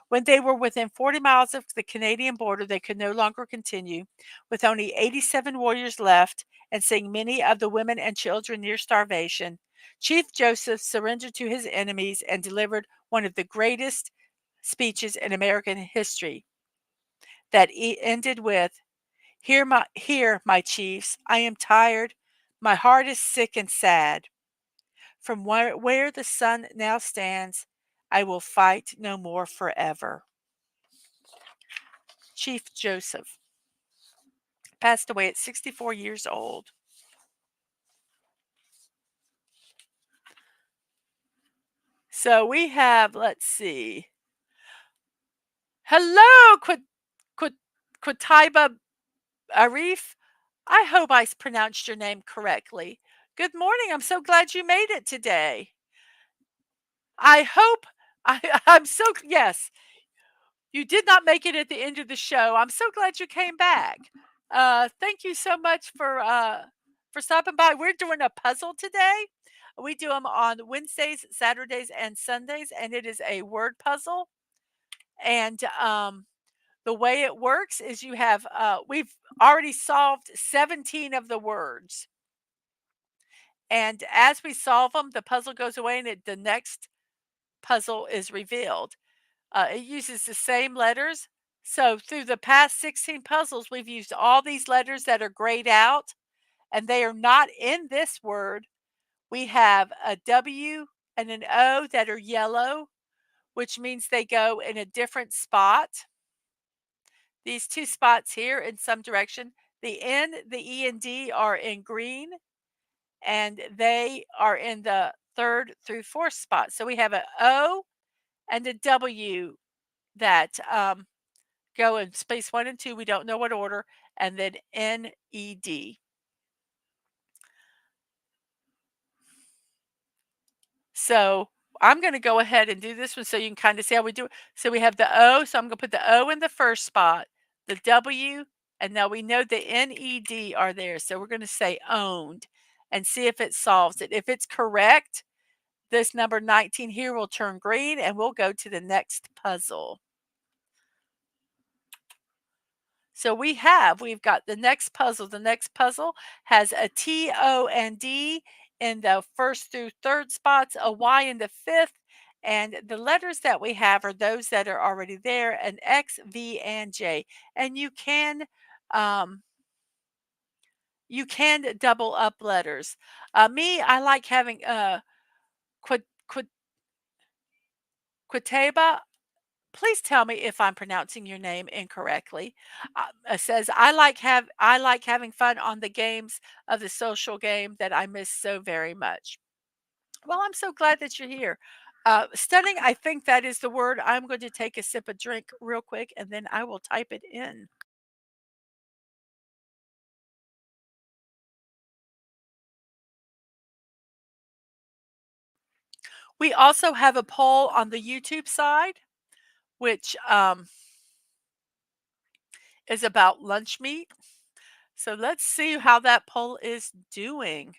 When they were within 40 miles of the Canadian border, they could no longer continue, with only 87 warriors left and seeing many of the women and children near starvation. Chief Joseph surrendered to his enemies and delivered one of the greatest speeches in American history that ended with, here, my chiefs, I am tired. My heart is sick and sad. From where the sun now stands, I will fight no more forever. Chief Joseph passed away at 64 years old. So we have, let's see. Hello, Qutaiba Arif. I hope I pronounced your name correctly. Good morning. I'm so glad you made it today. I hope I'm so yes. You did not make it at the end of the show. I'm so glad you came back. Thank you so much for stopping by. We're doing a puzzle today. We do them on Wednesdays, Saturdays, and Sundays, and it is a word puzzle. And the way it works is you have we've already solved 17 of the words. And as we solve them, the puzzle goes away and the next puzzle is revealed. It uses the same letters. So through the past 16 puzzles, we've used all these letters that are grayed out, and they are not in this word. We have a W and an O that are yellow, which means they go in a different spot. These two spots here in some direction. The N, the E, and D are in green, and they are in the third through fourth spot. So we have an O and a W that go in space 1 and 2. We don't know what order, and then NED. So I'm going to go ahead and do this one so you can kind of see how we do it. So we have the O, so I'm going to put the O in the first spot, the W, and now we know the NED are there. So we're going to say owned and see if it solves it. If it's correct, this number 19 here will turn green and we'll go to the next puzzle. So we've got the next puzzle. The next puzzle has a T, O, and D in the first through third spots, a Y in the fifth, and the letters that we have are those that are already there, an X, V, and J. And um, you can double up letters. I like having Quit, Quit, Quitaba. Please tell me if I'm pronouncing your name incorrectly. It says I like having fun on the games of the social game that I miss so very much. Well, I'm so glad that you're here. Stunning, I think that is the word. I'm going to take a sip of drink real quick and then I will type it in. We also have a poll on the YouTube side, which is about lunch meat. So let's see how that poll is doing.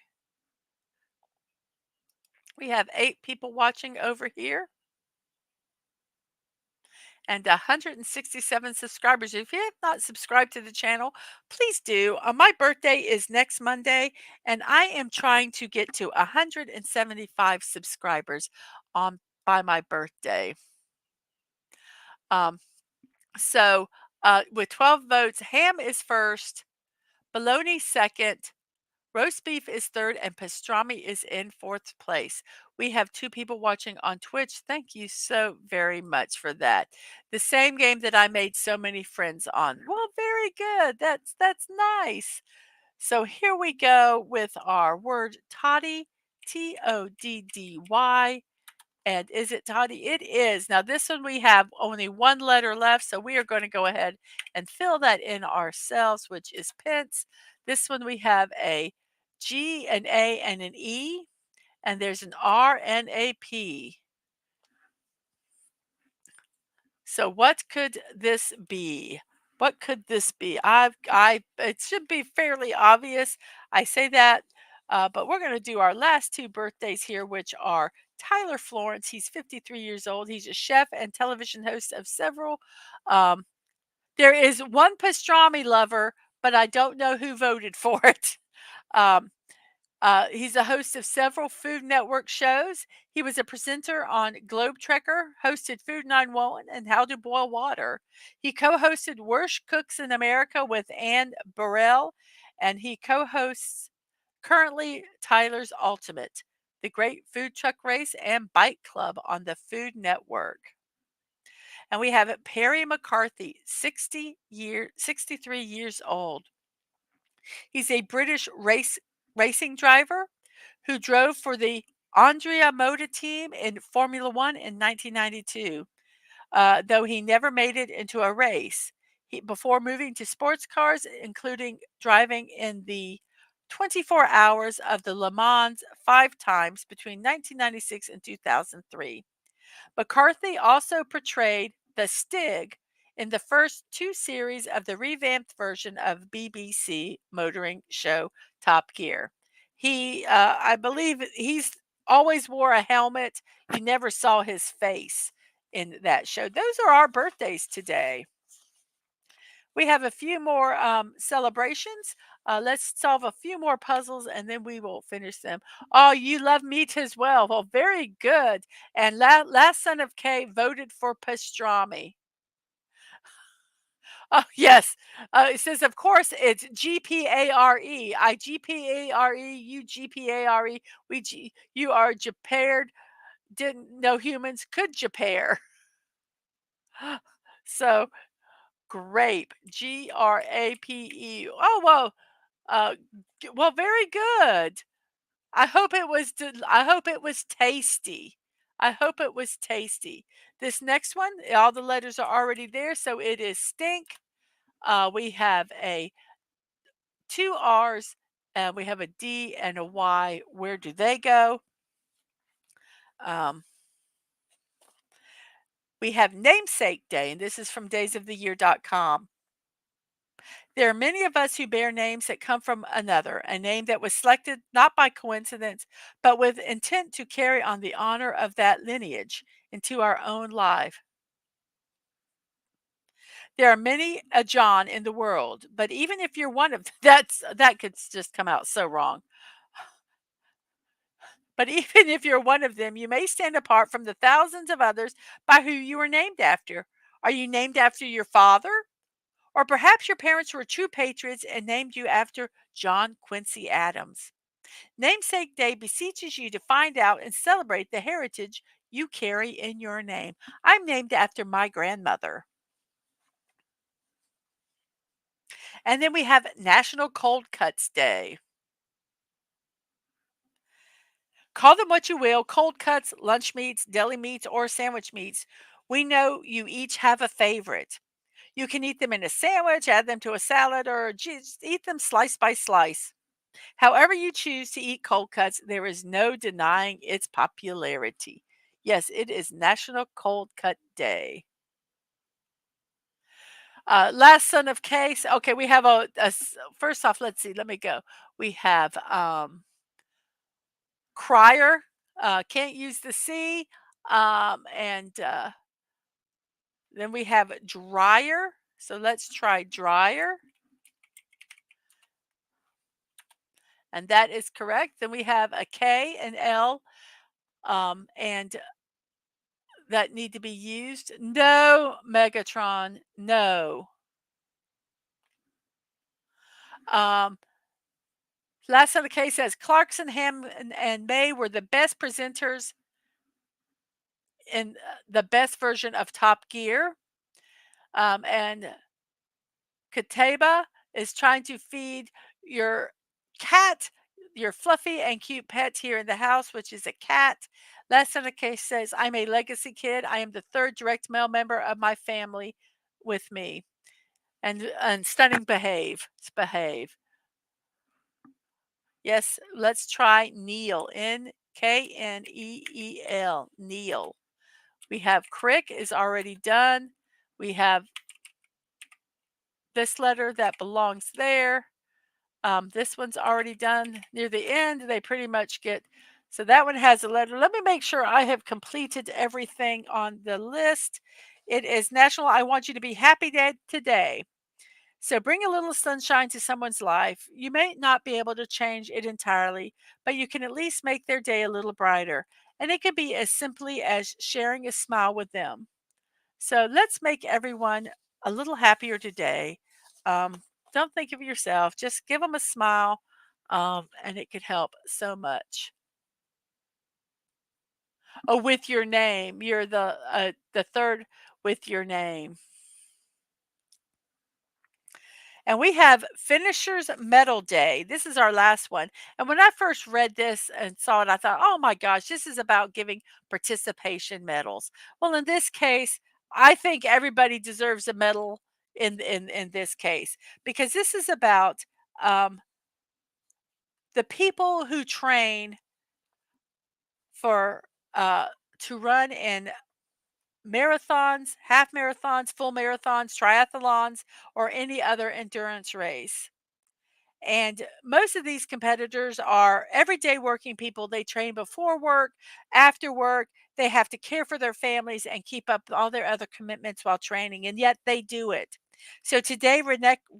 We have 8 people watching over here and 167 subscribers. If you have not subscribed to the channel, please do. My birthday is next Monday, and I am trying to get to 175 subscribers by my birthday. Um, so with 12 votes, ham is first, bologna second, roast beef is third, and pastrami is in fourth place. We have 2 people watching on Twitch. Thank you so very much for that. The same game that I made so many friends on. Well, very good. That's nice. So here we go with our word toddy, Toddy. And is it toddy? It is. Now this one we have only one letter left, so we are going to go ahead and fill that in ourselves, which is pence. This one we have a G, an A, and an E, and there's an R and a P. So what could this be? What could this be? It should be fairly obvious. I say that, but we're going to do our last 2 birthdays here, which are Tyler Florence. He's 53 years old. He's a chef and television host of several. Um, there is one pastrami lover, but I don't know who voted for it. Um, he's a host of several Food Network shows. He was a presenter on Globe Trekker, hosted Food 911 and How to Boil Water. He co-hosted Worst Cooks in America with Ann Burrell, and he co-hosts currently Tyler's Ultimate. The Great Food Truck Race, and Bike Club on the Food Network. And we have it Perry McCarthy, 63 years old. He's a British racing driver who drove for the Andrea Moda team in Formula One in 1992, though he never made it into a race. Before moving to sports cars, including driving in the 24 hours of the Le Mans 5 times between 1996 and 2003. McCarthy also portrayed the Stig in the first 2 series of the revamped version of BBC motoring show Top Gear. I believe he's always wore a helmet. You never saw his face in that show. Those are our birthdays today. We have a few more celebrations. Let's solve a few more puzzles and then we will finish them. Oh, you love meat as well. Well, very good. And last son of Kay voted for pastrami. Oh, yes. It says, of course, it's GPARE. I GPARE, you GPARE. You are Japared. Didn't know humans could Japair. So grape, GRAPE. Oh, well, Uh, well, very good. I hope it was tasty. I hope it was tasty. This next one, all the letters are already there, so it is stink. We have a 2 R's, and we have a D and a Y. Where do they go? Um, we have namesake day, and this is from daysoftheyear.com. There are many of us who bear names that come from another, a name that was selected not by coincidence, but with intent to carry on the honor of that lineage into our own life. There are many a John in the world, but even if you're one of that could just come out so wrong. But even if you're one of them, you may stand apart from the thousands of others by who you were named after. Are you named after your father? Or perhaps your parents were true patriots and named you after John Quincy Adams. Namesake Day beseeches you to find out and celebrate the heritage you carry in your name. I'm named after my grandmother. And then we have National Cold Cuts Day. Call them what you will, cold cuts, lunch meats, deli meats, or sandwich meats. We know you each have a favorite. You can eat them in a sandwich, add them to a salad, or just eat them slice by slice. However you choose to eat cold cuts, there is no denying its popularity. Yes, it is National Cold Cut Day. Last son of case. Okay, we have first off, let's see, let me go. We have crier, can't use the C. And then we have dryer. So let's try dryer. And that is correct. Then we have a K and L. And that need to be used. No, Megatron, no. Um, Last of the case says Clarkson, Ham, and May were the best presenters in the best version of Top Gear. And Kataba is trying to feed your cat, your fluffy and cute pet here in the house, which is a cat. Last of the case says, I'm a legacy kid. I am the third direct male member of my family with me. And stunning behave. Yes, let's try Neil. Kneel. Neil. We have crick is already done. We have this letter that belongs there. This one's already done near the end. They pretty much get, so that one has a letter. Let me make sure I have completed everything on the list. It is National I Want You to Be Happy Day today. So bring a little sunshine to someone's life. You may not be able to change it entirely, but you can at least make their day a little brighter. And it could be as simply as sharing a smile with them. So let's make everyone a little happier today. Um, don't think of yourself, just give them a smile, and it could help so much. Oh, with your name. You're the third with your name. And we have Finishers Medal Day. This is our last one. And when I first read this and saw it, I thought, oh my gosh, this is about giving participation medals. Well, in this case, I think everybody deserves a medal in this case, because this is about um, the people who train for to run in marathons, half marathons, full marathons, triathlons, or any other endurance race. And most of these competitors are everyday working people. They train before work, after work. They have to care for their families and keep up all their other commitments while training, and yet they do it. So today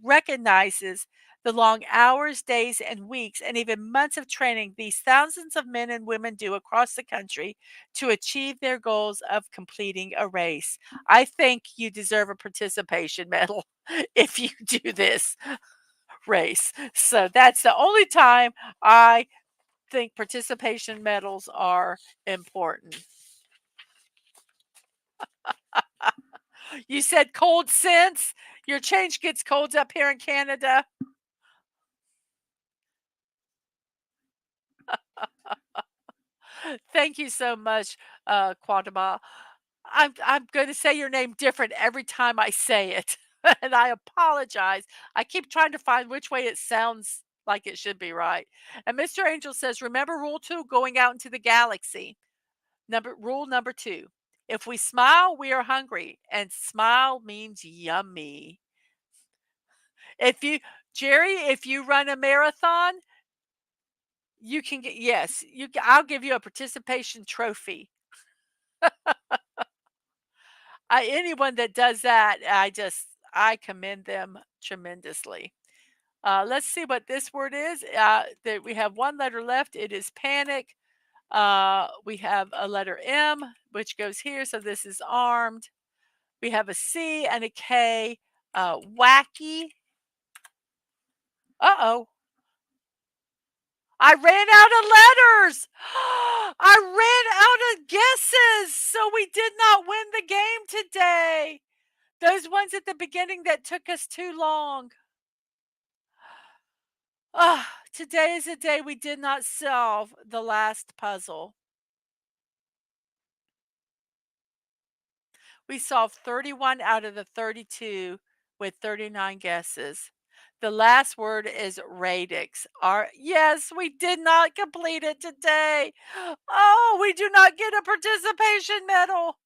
recognizes the long hours, days, and weeks, and even months of training these thousands of men and women do across the country to achieve their goals of completing a race. I think you deserve a participation medal if you do this race. So that's the only time I think participation medals are important. You said cold since your change gets cold up here in Canada. Thank you so much, Quadama. I'm going to say your name different every time I say it, and I apologize. I keep trying to find which way it sounds like it should be right. And Mr. Angel says, remember rule 2, going out into the galaxy. Rule number 2. If we smile, we are hungry, and smile means yummy. If you Jerry, if you run a marathon, you can get yes, I'll give you a participation trophy. Anyone that does that, I commend them tremendously. Let's see what this word is. That we have one letter left. It is panic. We have a letter M, which goes here. So this is armed. We have a C and a K. Wacky. Uh-oh. I ran out of letters. I ran out of guesses. So we did not win the game today. Those ones at the beginning that took us too long. Today is a day we did not solve the last puzzle. We solved 31 out of the 32 with 39 guesses. The last word is radix. Yes, we did not complete it today. Oh, we do not get a participation medal.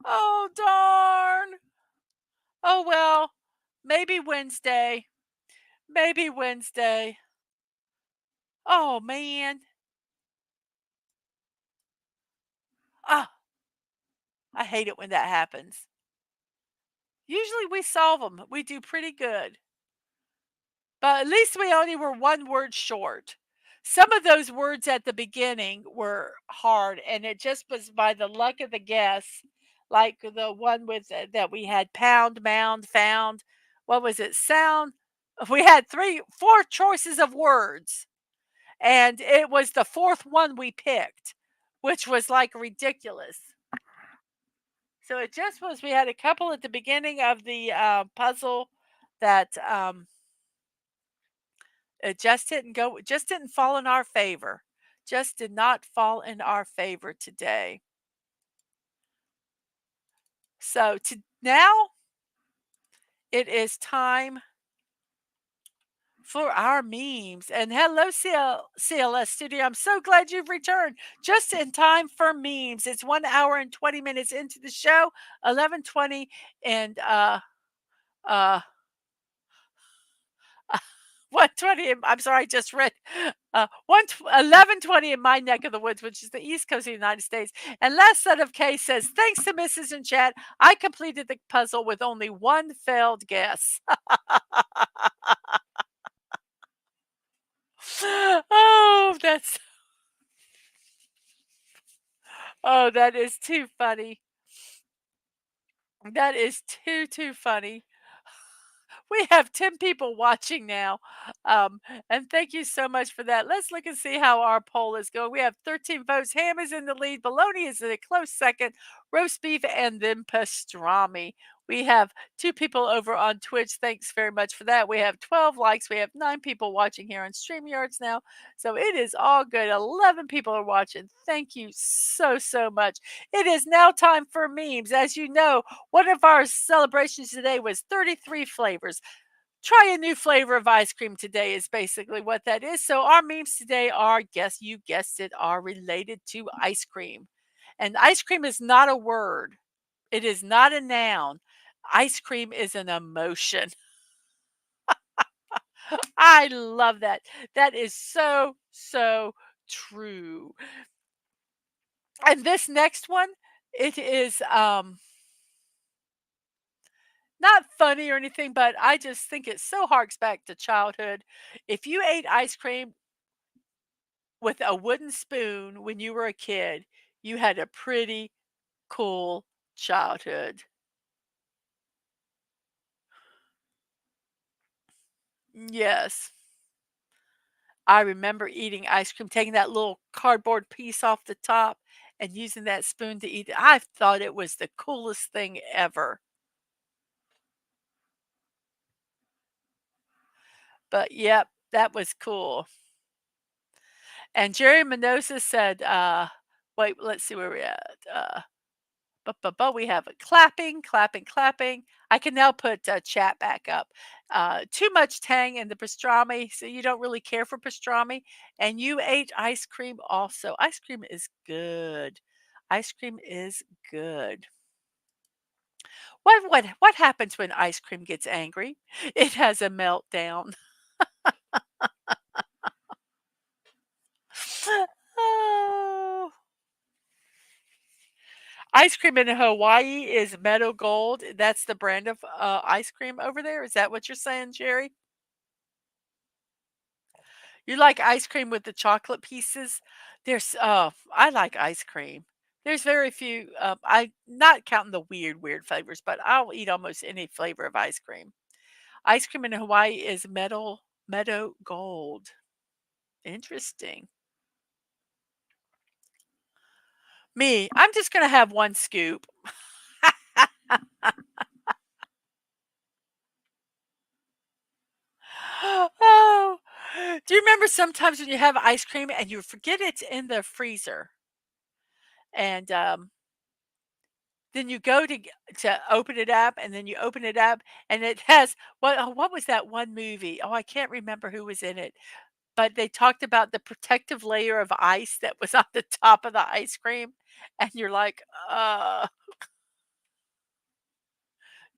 Oh, darn. Oh, well, maybe Wednesday. Maybe Wednesday. Oh, man. Ah, I hate it when that happens. Usually we solve them. We do pretty good. But at least we only were one word short. Some of those words at the beginning were hard, and it just was by the luck of the guess, like the one with that we had pound, mound, found. What was it? Sound. We had four choices of words, and it was the fourth one we picked, which was like ridiculous. So it just was. We had a couple at the beginning of the puzzle that it just didn't fall in our favor. Just did not fall in our favor today. So now it is time for our memes. And hello, CLS Studio. I'm so glad you've returned just in time for memes. It's 1 hour and 20 minutes into the show, 11:20, and uh 1:20. I'm sorry, I just read 11:20 in my neck of the woods, which is the East Coast of the United States. And last set of K says, thanks to Mrs. in chat, I completed the puzzle with only one failed guess. Oh, that is too funny. That is too funny. We have 10 people watching now. Um, and thank you so much for that. Let's look and see how our poll is going. We have 13 votes. Ham is in the lead. Bologna is in a close second. Roast beef and then pastrami. We have 2 people over on Twitch. Thanks very much for that. We have 12 likes. We have 9 people watching here on StreamYards now. So it is all good. 11 people are watching. Thank you so, so much. It is now time for memes. As you know, one of our celebrations today was 33 flavors. Try a new flavor of ice cream today is basically what that is. So our memes today are, guess you guessed it, are related to ice cream. And ice cream is not a word. It is not a noun. Ice cream is an emotion. I love that. That is so, so true. And this next one, it is not funny or anything, but I just think it so harks back to childhood. If you ate ice cream with a wooden spoon when you were a kid, you had a pretty cool childhood. Yes. I remember eating ice cream, taking that little cardboard piece off the top and using that spoon to eat it. I thought it was the coolest thing ever. But yep, that was cool. And Jerry Minosa said, wait, let's see where we're at. But we have a clapping, clapping, clapping. I can now put chat back up. Too much tang in the pastrami, so you don't really care for pastrami. And you ate ice cream also. Ice cream is good. Ice cream is good. What happens when ice cream gets angry? It has a meltdown. Oh. Ice cream in Hawaii is Meadow Gold. That's the brand of ice cream over there. Is that what you're saying, Jerry? You like ice cream with the chocolate pieces? I like ice cream. There's very few, I not counting the weird flavors, but I'll eat almost any flavor of ice cream. Ice cream in Hawaii is meadow gold. Interesting. Me, I'm just gonna have one scoop. Oh, do you remember sometimes when you have ice cream and you forget it's in the freezer, and then you go to open it up, and then you open it up, and it has what was that one movie? Oh, I can't remember who was in it, but they talked about the protective layer of ice that was on the top of the ice cream, and you're like,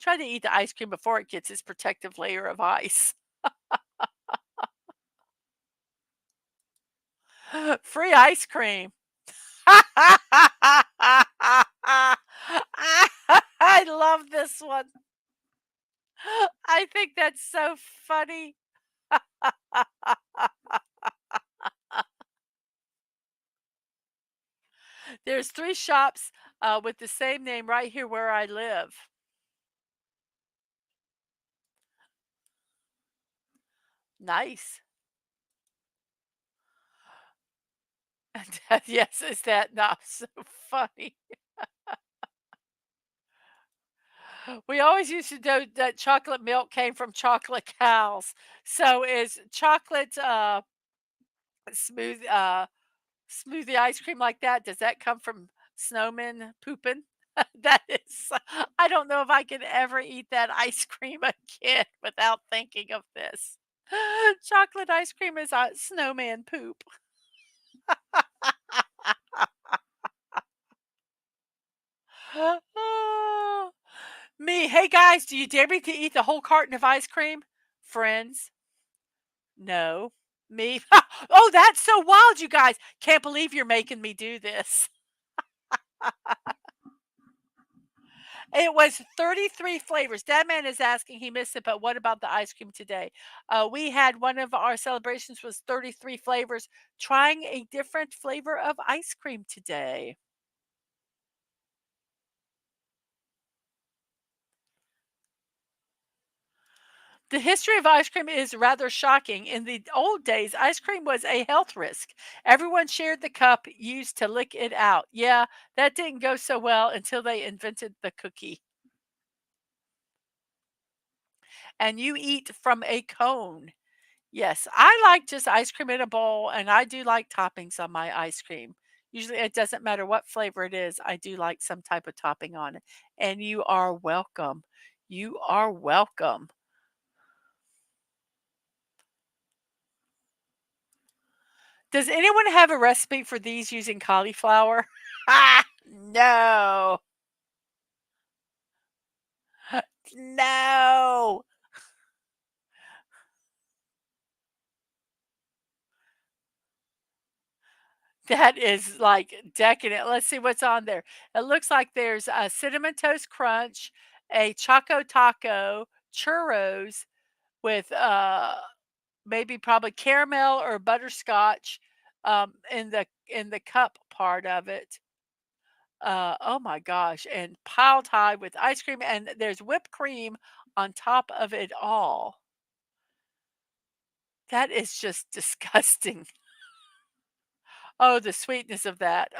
try to eat the ice cream before it gets its protective layer of ice." Free ice cream. I love this one. I think that's so funny. There's 3 shops, with the same name right here where I live. Nice. Yes, is that not so funny? We always used to know that chocolate milk came from chocolate cows. So is chocolate, smooth smoothie ice cream like that, does that come from snowmen pooping? That is I don't know if I could ever eat that ice cream again without thinking of this. Chocolate ice cream is a snowman poop. Oh, me, "Hey, guys, do you dare me to eat the whole carton of ice cream?" Friends, "No." Me, "Oh, that's so wild, you guys. Can't believe you're making me do this." It was 33 flavors. That man is asking, he missed it, but what about the ice cream today? We had one of our celebrations was 33 flavors, trying a different flavor of ice cream today. The history of ice cream is rather shocking. In the old days, ice cream was a health risk. Everyone shared the cup used to lick it out. Yeah, that didn't go so well until they invented the cookie. And you eat from a cone. Yes, I like just ice cream in a bowl, and I do like toppings on my ice cream. Usually, it doesn't matter what flavor it is, I do like some type of topping on it. And you are welcome. You are welcome. Does anyone have a recipe for these using cauliflower? No. No. That is, like, decadent. Let's see what's on there. It looks like there's a cinnamon toast crunch, a choco taco, churros with, maybe probably caramel or butterscotch, in the cup part of it. Oh my gosh, and piled high with ice cream, and there's whipped cream on top of it all. That is just disgusting. Oh, the sweetness of that.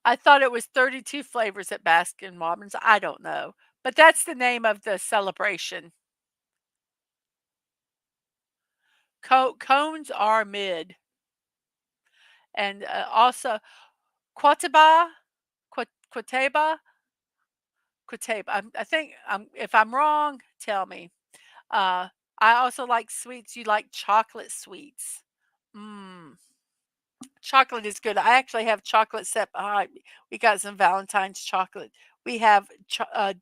I thought it was 32 flavors at Baskin-Robbins. I don't know, but that's the name of the celebration. Cones are mid, and also Quataba, Quataba, Quataba. I think if I'm wrong, tell me. Uh, I also like sweets. You like chocolate sweets. Mm. Chocolate is good. I actually have chocolate we got some Valentine's chocolate. We have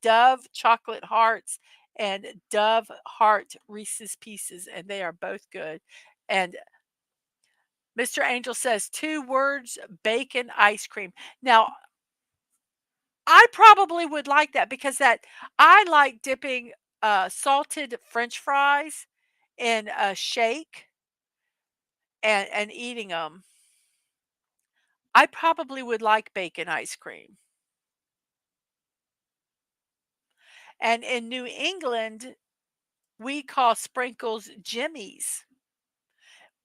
Dove chocolate hearts and Dove heart Reese's Pieces, and they are both good. And Mr. Angel says 2 words: bacon ice cream. Now, I probably would like that because that I like dipping salted French fries in a shake and eating them. I probably would like bacon ice cream. And in New England, we call sprinkles jimmies.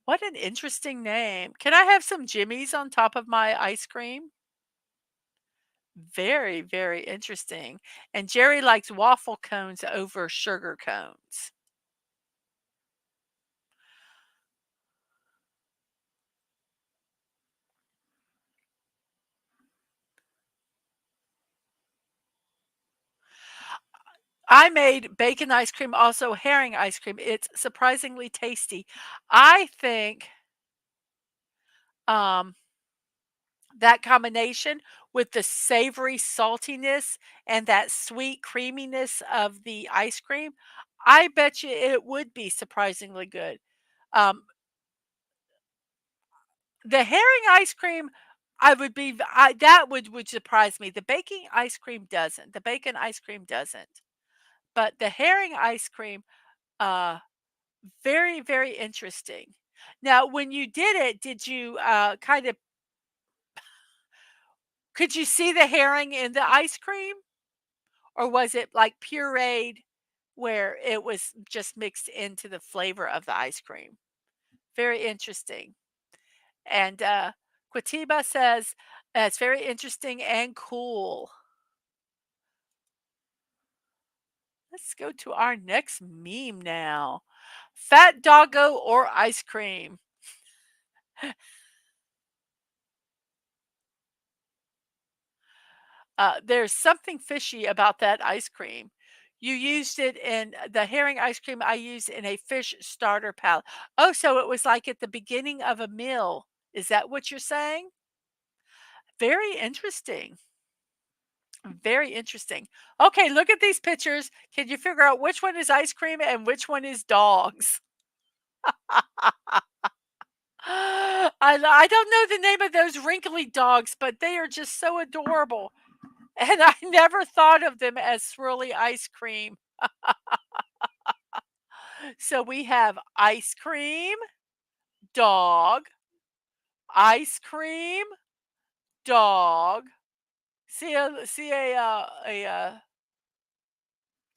What an interesting name. Can I have some jimmies on top of my ice cream? Very, very interesting. And Jerry likes waffle cones over sugar cones. I made bacon ice cream, also herring ice cream. It's surprisingly tasty. I think um, that combination with the savory saltiness and that sweet creaminess of the ice cream, I bet you it would be surprisingly good. Um, the herring ice cream, I would be v I that would surprise me. The baking ice cream doesn't. The bacon ice cream doesn't. But the herring ice cream, uh, very, very interesting. Now, when you did it, did you, kind of could you see the herring in the ice cream? Or was it like pureed where it was just mixed into the flavor of the ice cream? Very interesting. And Quatiba says, it's very interesting and cool. Let's go to our next meme now. Fat doggo or ice cream? There's something fishy about that ice cream. You used it in the herring ice cream I used in a fish starter palette. Oh, so it was like at the beginning of a meal. Is that what you're saying? Very interesting. Very interesting. Okay, look at these pictures. Can you figure out which one is ice cream and which one is dogs? I don't know the name of those wrinkly dogs, but they are just so adorable. And I never thought of them as swirly ice cream. So we have ice cream, dog, ice cream, dog, See a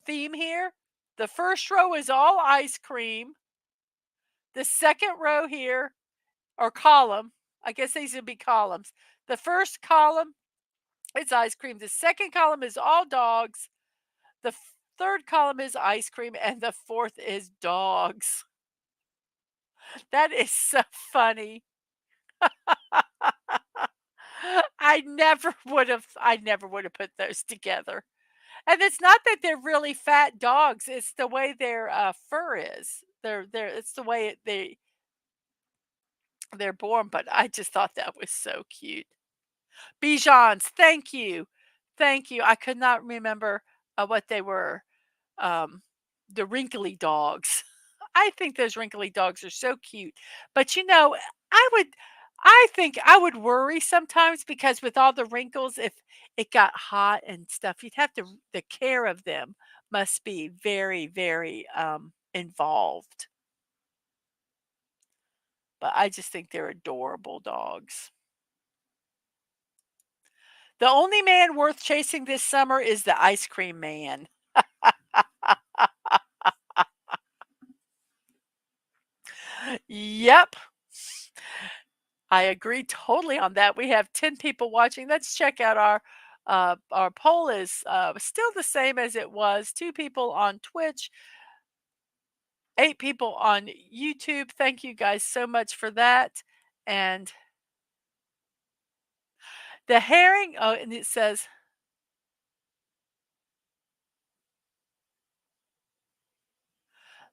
theme here? The first row is all ice cream. The second row here, or column, I guess these would be columns. The first column is ice cream. The second column is all dogs. The third column is ice cream, and the fourth is dogs. That is so funny. I never would have put those together. And it's not that they're really fat dogs, it's the way their, fur is. It's the way they're born, but I just thought that was so cute. Bichons, thank you. Thank you. I could not remember, what they were. Um, the wrinkly dogs. I think those wrinkly dogs are so cute. But, I would I think I would worry sometimes because with all the wrinkles, if it got hot and stuff, you'd have to the care of them must be very, very, involved. But I just think they're adorable dogs. The only man worth chasing this summer is the ice cream man. Yep. I agree totally on that. We have 10 people watching. Let's check out our poll is still the same as it was. 2 people on Twitch, 8 people on YouTube. Thank you guys so much for that. And the herring, oh, and it says,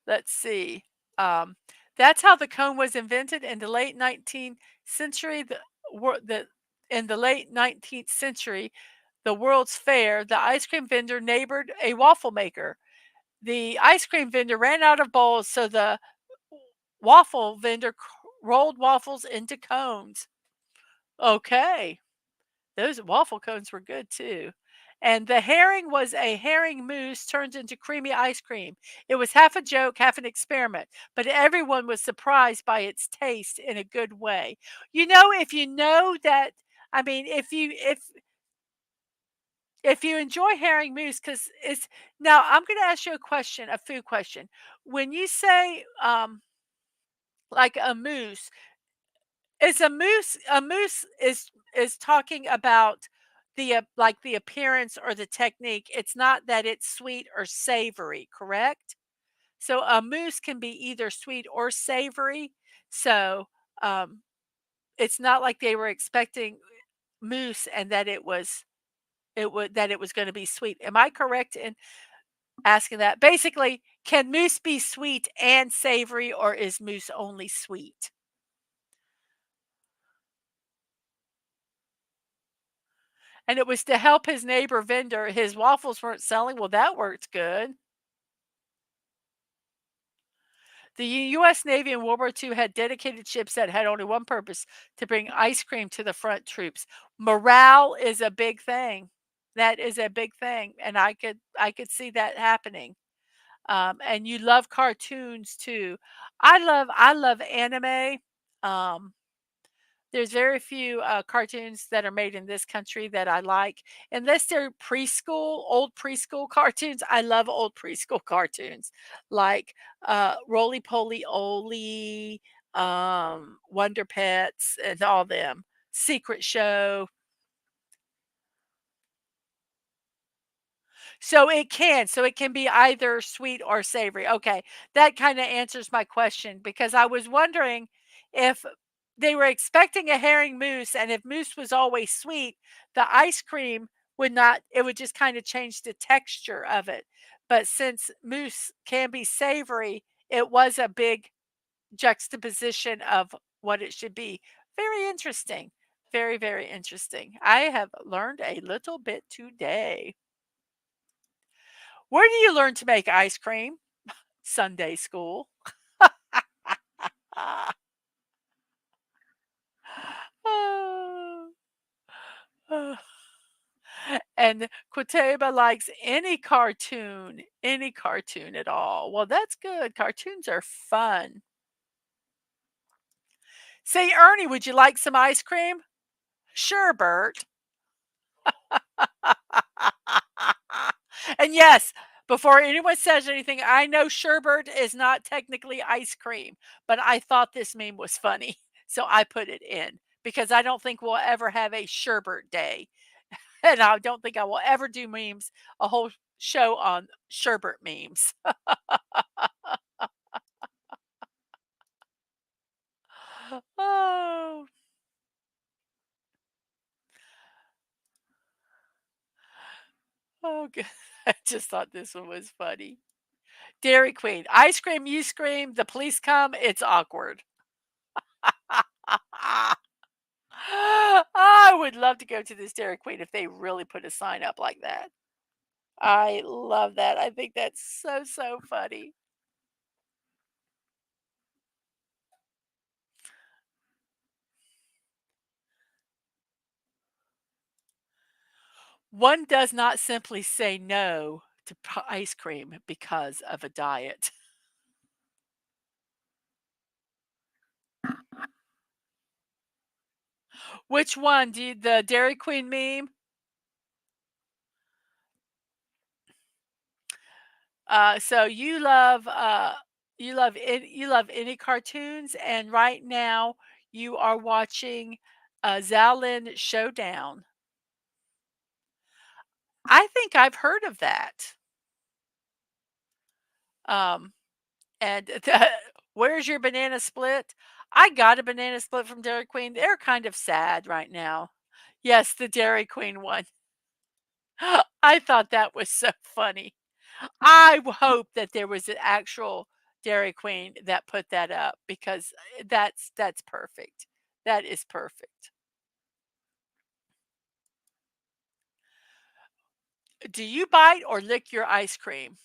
let's see. Um, that's how the cone was invented in the late 19th century. In the late 19th century, the World's Fair, the ice cream vendor neighbored a waffle maker. The ice cream vendor ran out of bowls, so the waffle vendor rolled waffles into cones. Okay, those waffle cones were good too. And the herring was a herring mousse turned into creamy ice cream. It was half a joke, half an experiment, but everyone was surprised by its taste in a good way. If you know that, I mean, if you enjoy herring mousse, because it's now, I'm going to ask you a question, a food question. When you say like a mousse, is a mousse is talking about like the appearance or the technique. It's not that it's sweet or savory, correct? So a mousse can be either sweet or savory. So um, it's not like they were expecting mousse and that it was going to be sweet. Am I correct in asking that? Basically, can mousse be sweet and savory, or is mousse only sweet? And it was to help his neighbor vendor. His waffles weren't selling. Well, that worked good. The U.S. Navy in World War II had dedicated ships that had only one purpose: to bring ice cream to the front troops. Morale is a big thing. That is a big thing, and I could see that happening. And you love cartoons too. I love anime. Um, there's very few cartoons that are made in this country that I like, unless they're old preschool cartoons. I love old preschool cartoons like Roly Poly Oly, Wonder Pets, and all them. Secret Show. So it can be either sweet or savory. Okay, that kinda answers my question because I was wondering if they were expecting a herring mousse, and if mousse was always sweet, the ice cream would not it would just kinda change the texture of it. But since mousse can be savory, it was a big juxtaposition of what it should be. Very interesting. Very, very interesting. I have learned a little bit today. Where do you learn to make ice cream? Sunday school. Ah, ah, ah. And Quateba likes any cartoon at all. Well, that's good. Cartoons are fun. Say, Ernie, would you like some ice cream? Sure, Bert. And yes, before anyone says anything, I know sherbet is not technically ice cream, but I thought this meme was funny, so I put it in because I don't think we'll ever have a sherbet day, and I don't think I will ever do memes, a whole show on sherbet memes. Oh, oh, good. I just thought this one was funny. Dairy Queen, ice cream, you scream, the police come, it's awkward. I would love to go to this Dairy Queen if they really put a sign up like that. I love that. I think that's so, so funny. One does not simply say no to ice cream because of a diet. Which one? The Dairy Queen meme? So you love any cartoons, and right now you are watching Xiaolin Showdown. I think I've heard of that. Um, and where's your banana split? I got a banana split from Dairy Queen. They're kind of sad right now. Yes, the Dairy Queen one. I thought that was so funny. Hope that there was an actual Dairy Queen that put that up because that's perfect. That is perfect. Do you bite or lick your ice cream?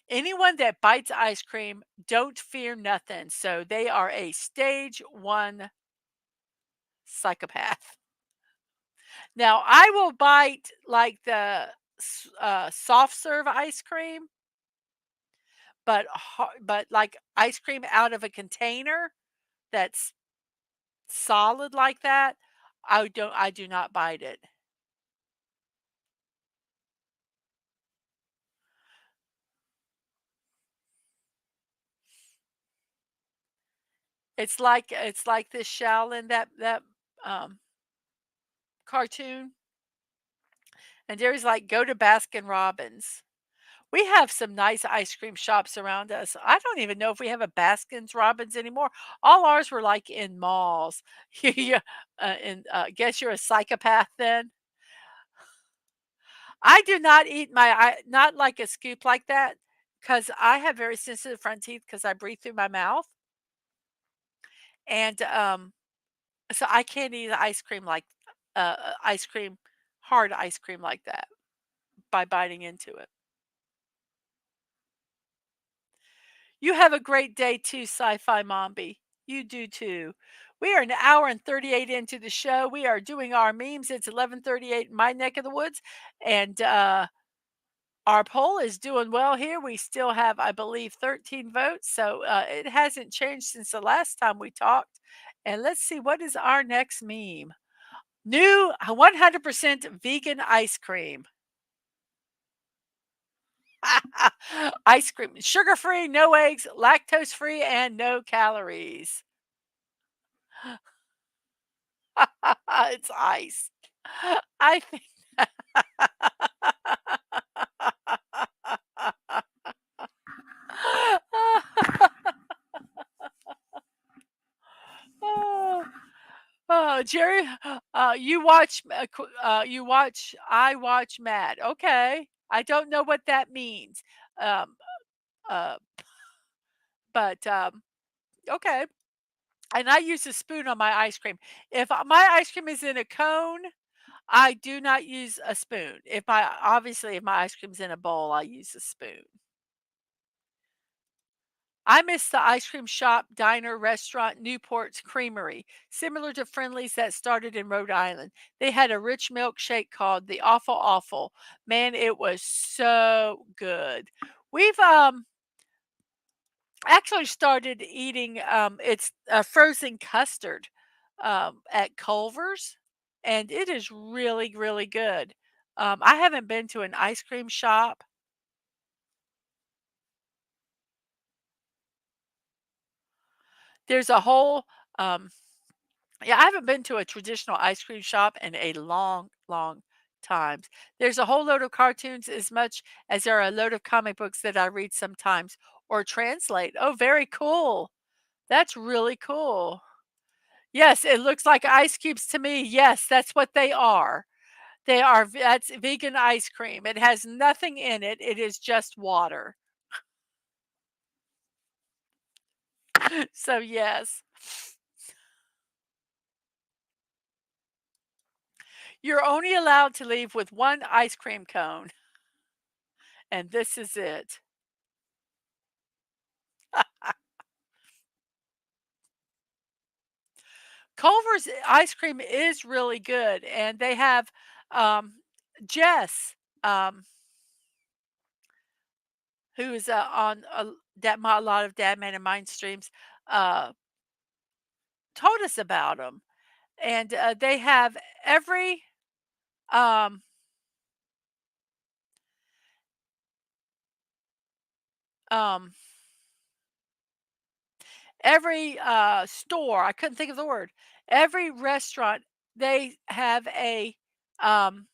Anyone that bites ice cream don't fear nothing. So they are a stage 1 psychopath. Now, I will bite like the soft serve ice cream, but but like ice cream out of a container that's solid like that, I do not bite it. It's like this Shaolin that um cartoon, and Jerry's like, go to Baskin Robbins. We have some nice ice cream shops around us. I don't even know if we have a Baskins Robbins anymore. All ours were like in malls. Yeah, and guess you're a psychopath then. I do not eat not like a scoop like that because I have very sensitive front teeth because I breathe through my mouth, and so I can't eat ice cream like ice cream, hard ice cream like that by biting into it. You have a great day too, Sci-Fi Mombi. You do too. We are an hour and 38 into the show. We are doing our memes. It's 11:38 in my neck of the woods, and our poll is doing well here. We still have, I believe, 13 votes, so it hasn't changed since the last time we talked. And let's see, what is our next meme? New 100% vegan ice cream. Ice cream, sugar free, no eggs, lactose free, and no calories. It's ice. I think. Oh, oh, Jerry, I watch Mad. Okay. I don't know what that means. Um, uh, but okay. And I use a spoon on my ice cream. If my ice cream is in a cone, I do not use a spoon. If my ice cream's in a bowl, I use a spoon. I miss the ice cream shop, diner, restaurant, Newport's Creamery, similar to Friendly's that started in Rhode Island. They had a rich milkshake called the Awful Awful. Man, it was so good. We've actually started eating it's a frozen custard at Culver's, and it is really, really good. I haven't been to an ice cream shop. There's a whole, um yeah, I haven't been to a traditional ice cream shop in a long, long times. There's a whole load of cartoons as much as there are a load of comic books that I read sometimes or translate. Oh, very cool. That's really cool. Yes, it looks like ice cubes to me. Yes, that's what they are. They are that's vegan ice cream. It has nothing in it. It is just water. So yes. You're only allowed to leave with one ice cream cone, and this is it. Culver's ice cream is really good, and they have, um, Jess, who is, on a lot of Dad Man and Mine streams, uh, told us about them, and, they have every, um, um, every, store, I couldn't think of the word, every restaurant, they have um,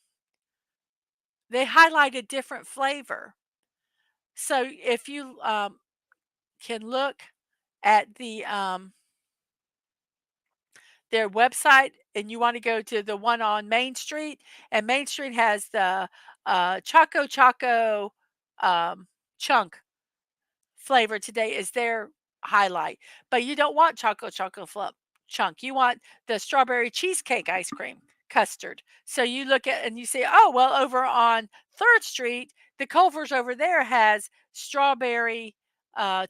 they highlight a different flavor. So if you, can look at their website and you wanna go to the one on Main Street, and Main Street has the, Choco Choco, chunk flavor today is their highlight, but you don't want Choco Choco chunk, you want the strawberry cheesecake ice cream custard. So you look at and you say, "Oh, well, over on 3rd Street, the Culver's over there has strawberry,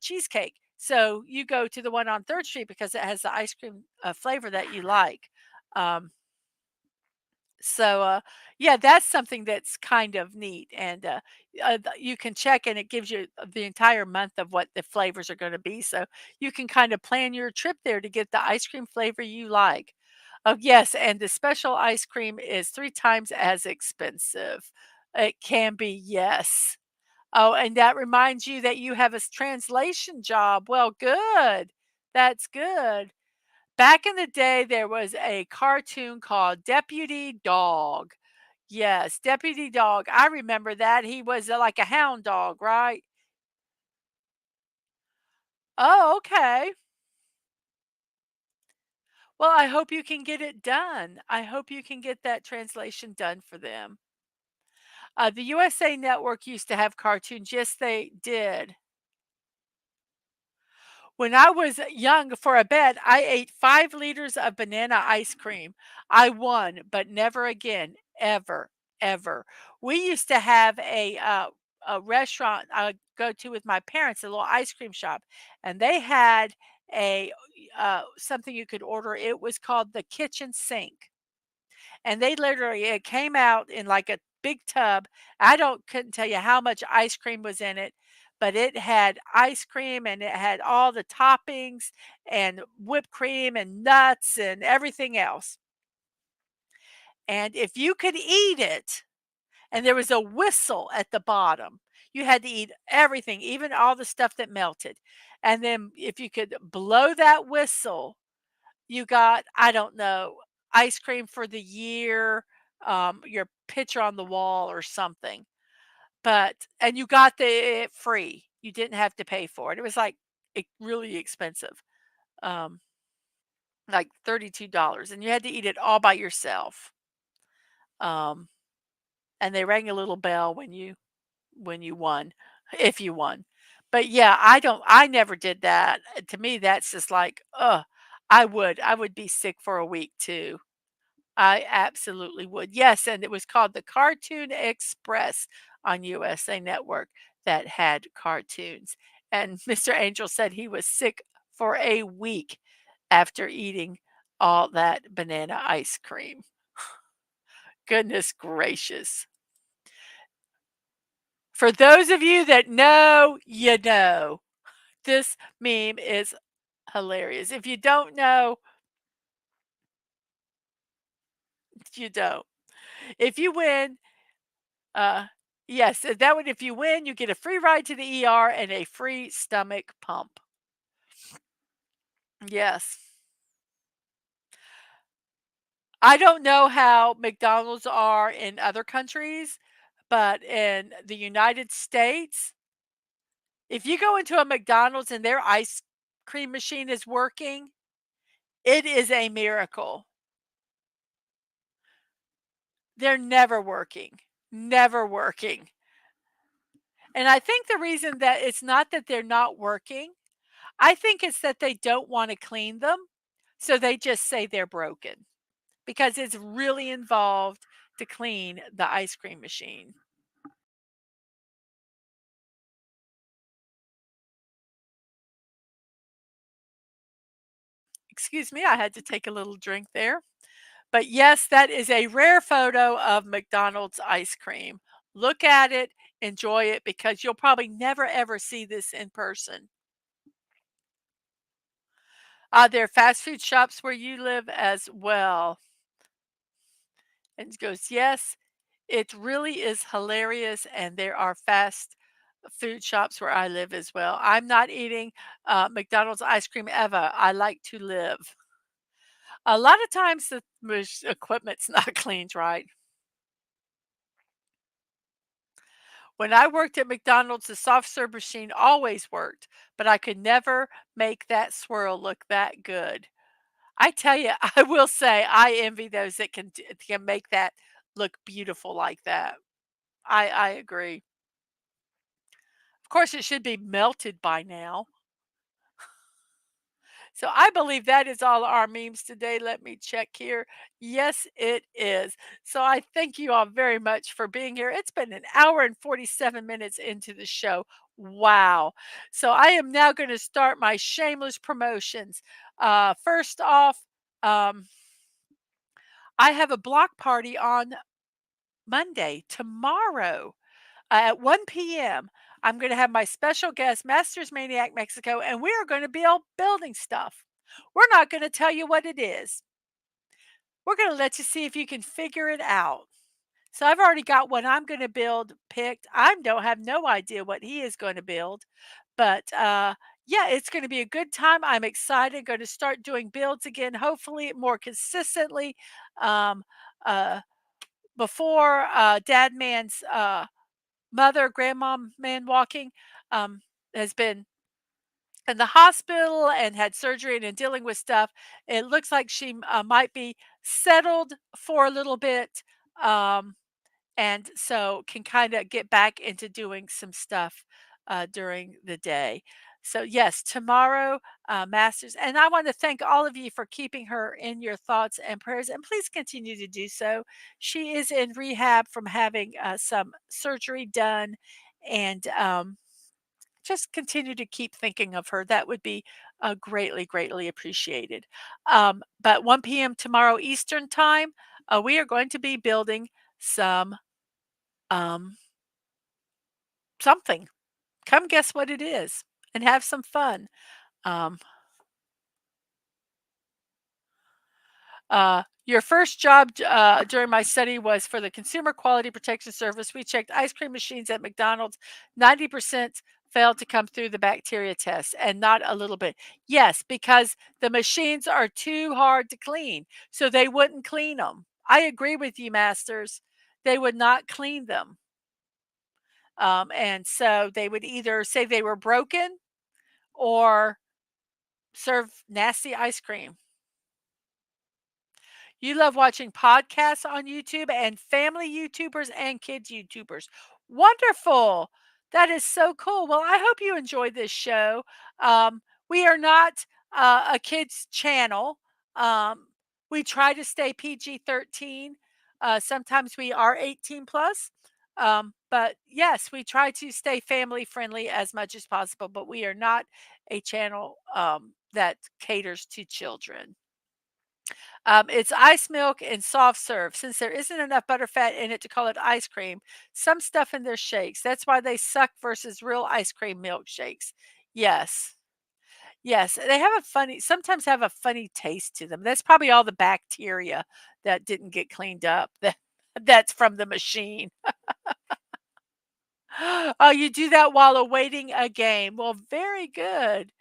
cheesecake." So you go to the one on 3rd Street because it has the ice cream, flavor that you like. Um, yeah, that's something that's kind of neat, and, you can check and it gives you the entire month of what the flavors are gonna be, so you can kind of plan your trip there to get the ice cream flavor you like. Oh, yes, and the special ice cream is 3 times as expensive. It can be, yes. Oh, and that reminds you that you have a translation job. Well, good. That's good. Back in the day, there was a cartoon called Deputy Dog. Yes, Deputy Dog. I remember that. He was, like a hound dog, right? Oh, okay. Well, I hope you can get it done. I hope you can get that translation done for them. The USA Network used to have cartoons. Yes, they did. When I was young, for a bet, I ate 5 liters of banana ice cream. I won, but never again, ever, ever. We used to have a restaurant I would go to with my parents, a little ice cream shop, and they had a something you could order. It was called the kitchen sink. And they literally it came out in like a big tub. I don't couldn't tell you how much ice cream was in it, but it had ice cream and it had all the toppings and whipped cream and nuts and everything else. And if you could eat it, and there was a whistle at the bottom, you had to eat everything, even all the stuff that melted. And then if you could blow that whistle, you got, I don't know, ice cream for the year, your picture on the wall or something. But and you got it free. You didn't have to pay for it. It was like really expensive. Um, like $32 and you had to eat it all by yourself. Um, and they rang a little bell when you won, if you won. But yeah, I never did that. To me that's just like, I would be sick for a week too. I absolutely would. Yes, and it was called the Cartoon Express on USA Network that had cartoons. And Mr. Angel said he was sick for a week after eating all that banana ice cream. Goodness gracious. For those of you that know, you know. This meme is hilarious. If you don't know, You don't. If you win, uh, yes, that would if you win, you get a free ride to the ER and a free stomach pump. Yes. I don't know how McDonald's are in other countries, but in the United States, if you go into a McDonald's and their ice cream machine is working, it is a miracle. They're never working, never working. And I think the reason that it's not that they're not working, I think it's that they don't want to clean them. So they just say they're broken because it's really involved to clean the ice cream machine. Excuse me, I had to take a little drink there. But yes, that is a rare photo of McDonald's ice cream. Look at it, enjoy it because you'll probably never ever see this in person. There are fast food shops where you live as well. And he goes, yes, it really is hilarious. And there are fast food shops where I live as well. I'm not eating McDonald's ice cream ever. I like to live. A lot of times the equipment's not cleaned right. When I worked at McDonald's, the soft serve machine always worked, but I could never make that swirl look that good. I tell you, I will say I envy those that can make that look beautiful like that. I agree. Of course, it should be melted by now. So I believe that is all our memes today. Let me check here. Yes, it is. So I thank you all very much for being here. It's been an hour and 47 minutes into the show. Wow. So I am now going to start my shameless promotions. First off, um, I have a block party on Monday, tomorrow at 1 p.m. I'm going to have my special guest, Masters Maniac Mexico, and we are going to be all building stuff. We're not going to tell you what it is. We're going to let you see if you can figure it out. So I've already got what I'm going to build picked. I don't have no idea what he is going to build, but yeah, it's going to be a good time. I'm excited. Going to start doing builds again, hopefully more consistently. Um, uh, before Dad Man's mother, grandma man walking, um, has been in the hospital and had surgery and dealing with stuff. It looks like she might be settled for a little bit. And so can kind of get back into doing some stuff during the day. So yes, tomorrow, Masters, and I want to thank all of you for keeping her in your thoughts and prayers, and please continue to do so. She is in rehab from having some surgery done, and just continue to keep thinking of her. That would be greatly, greatly appreciated. But 1 p.m. tomorrow Eastern time, we are going to be building some um, something. Come guess what it is and have some fun. Um, your first job during my study was for the Consumer Quality Protection Service. We checked ice cream machines at McDonald's. 90% failed to come through the bacteria test and not a little bit. Yes, because the machines are too hard to clean. So they wouldn't clean them. I agree with you, Masters. They would not clean them. And so they would either say they were broken or serve nasty ice cream. You love watching podcasts on YouTube and family YouTubers and kids YouTubers. Wonderful. That is so cool. Well, I hope you enjoyed this show. We are not a kids channel. Um, we try to stay PG-13. Sometimes we are 18 plus. But yes, we try to stay family friendly as much as possible, but we are not a channel that caters to children. It's ice milk and soft serve. Since there isn't enough butterfat in it to call it ice cream, some stuff in their shakes. That's why they suck versus real ice cream milkshakes. Yes. Yes, they have a funny sometimes have a funny taste to them. That's probably all the bacteria that didn't get cleaned up that's from the machine. Oh, you do that while awaiting a game. Well, very good.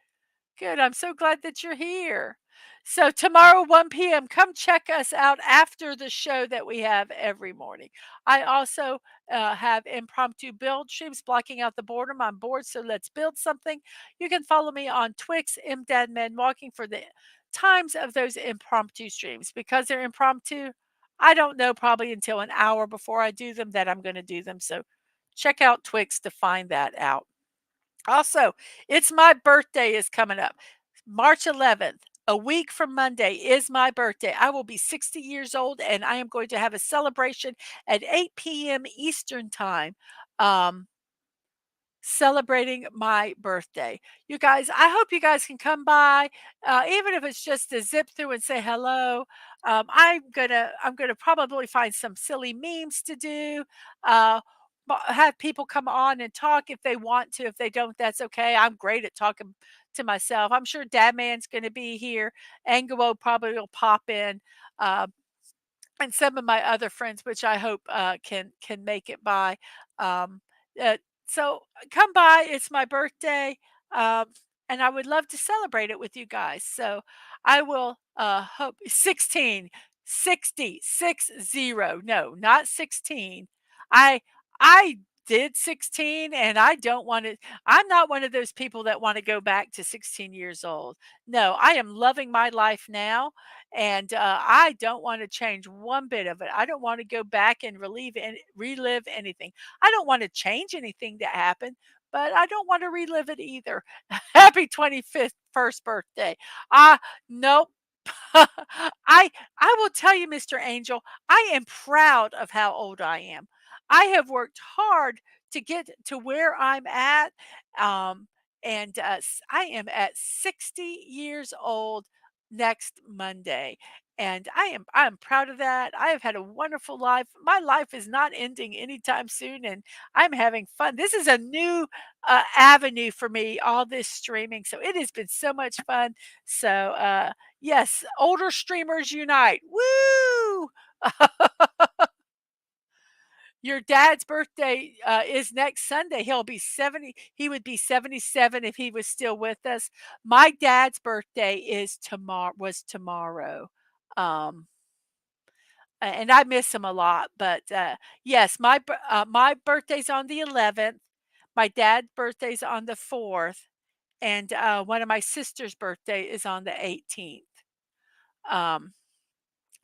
Good. I'm so glad that you're here. So tomorrow, 1 p.m., come check us out after the show that we have every morning. I also have impromptu build streams blocking out the boredom. I'm bored, so let's build something. You can follow me on Twix, Walking for the times of those impromptu streams. Because they're impromptu, I don't know probably until an hour before I do them that I'm going to do them. So check out Twix to find that out. Also, it's my birthday is coming up. March 11th, a week from Monday is my birthday. I will be 60 years old and I am going to have a celebration at 8 p.m. Eastern time. Um, Celebrating my birthday. You guys, I hope you guys can come by, even if it's just to zip through and say hello. I'm gonna probably find some silly memes to do. Have people come on and talk if they want to. If they don't, that's okay. I'm great at talking to myself. I'm sure Dadman's going to be here. Anguo probably will pop in. Uh, and some of my other friends, which I hope can make it by. Um, uh, so come by. It's my birthday, um, and I would love to celebrate it with you guys. So I will hope 16, 60, 60. No, not 16. I I did 16, and I don't want to. I'm not one of those people that want to go back to 16 years old. No, I am loving my life now and I don't want to change one bit of it. I don't want to go back and relive anything. I don't want to change anything that happened, but I don't want to relive it either. Happy 25th first birthday. Nope. I will tell you, Mr. Angel, I am proud of how old I am. I have worked hard to get to where I'm at. Um, and I am at 60 years old next Monday. And I'm proud of that. I have had a wonderful life. My life is not ending anytime soon and I'm having fun. This is a new avenue for me, all this streaming. So it has been so much fun. So yes, older streamers unite. Woo! Your dad's birthday is next Sunday. He'll be 70. He would be 77 if he was still with us. My dad's birthday is tomorrow was tomorrow. Um and I miss him a lot, but yes, my birthday's on the 11th. My dad's birthday's on the 4th, and one of my sister's birthday is on the 18th. Um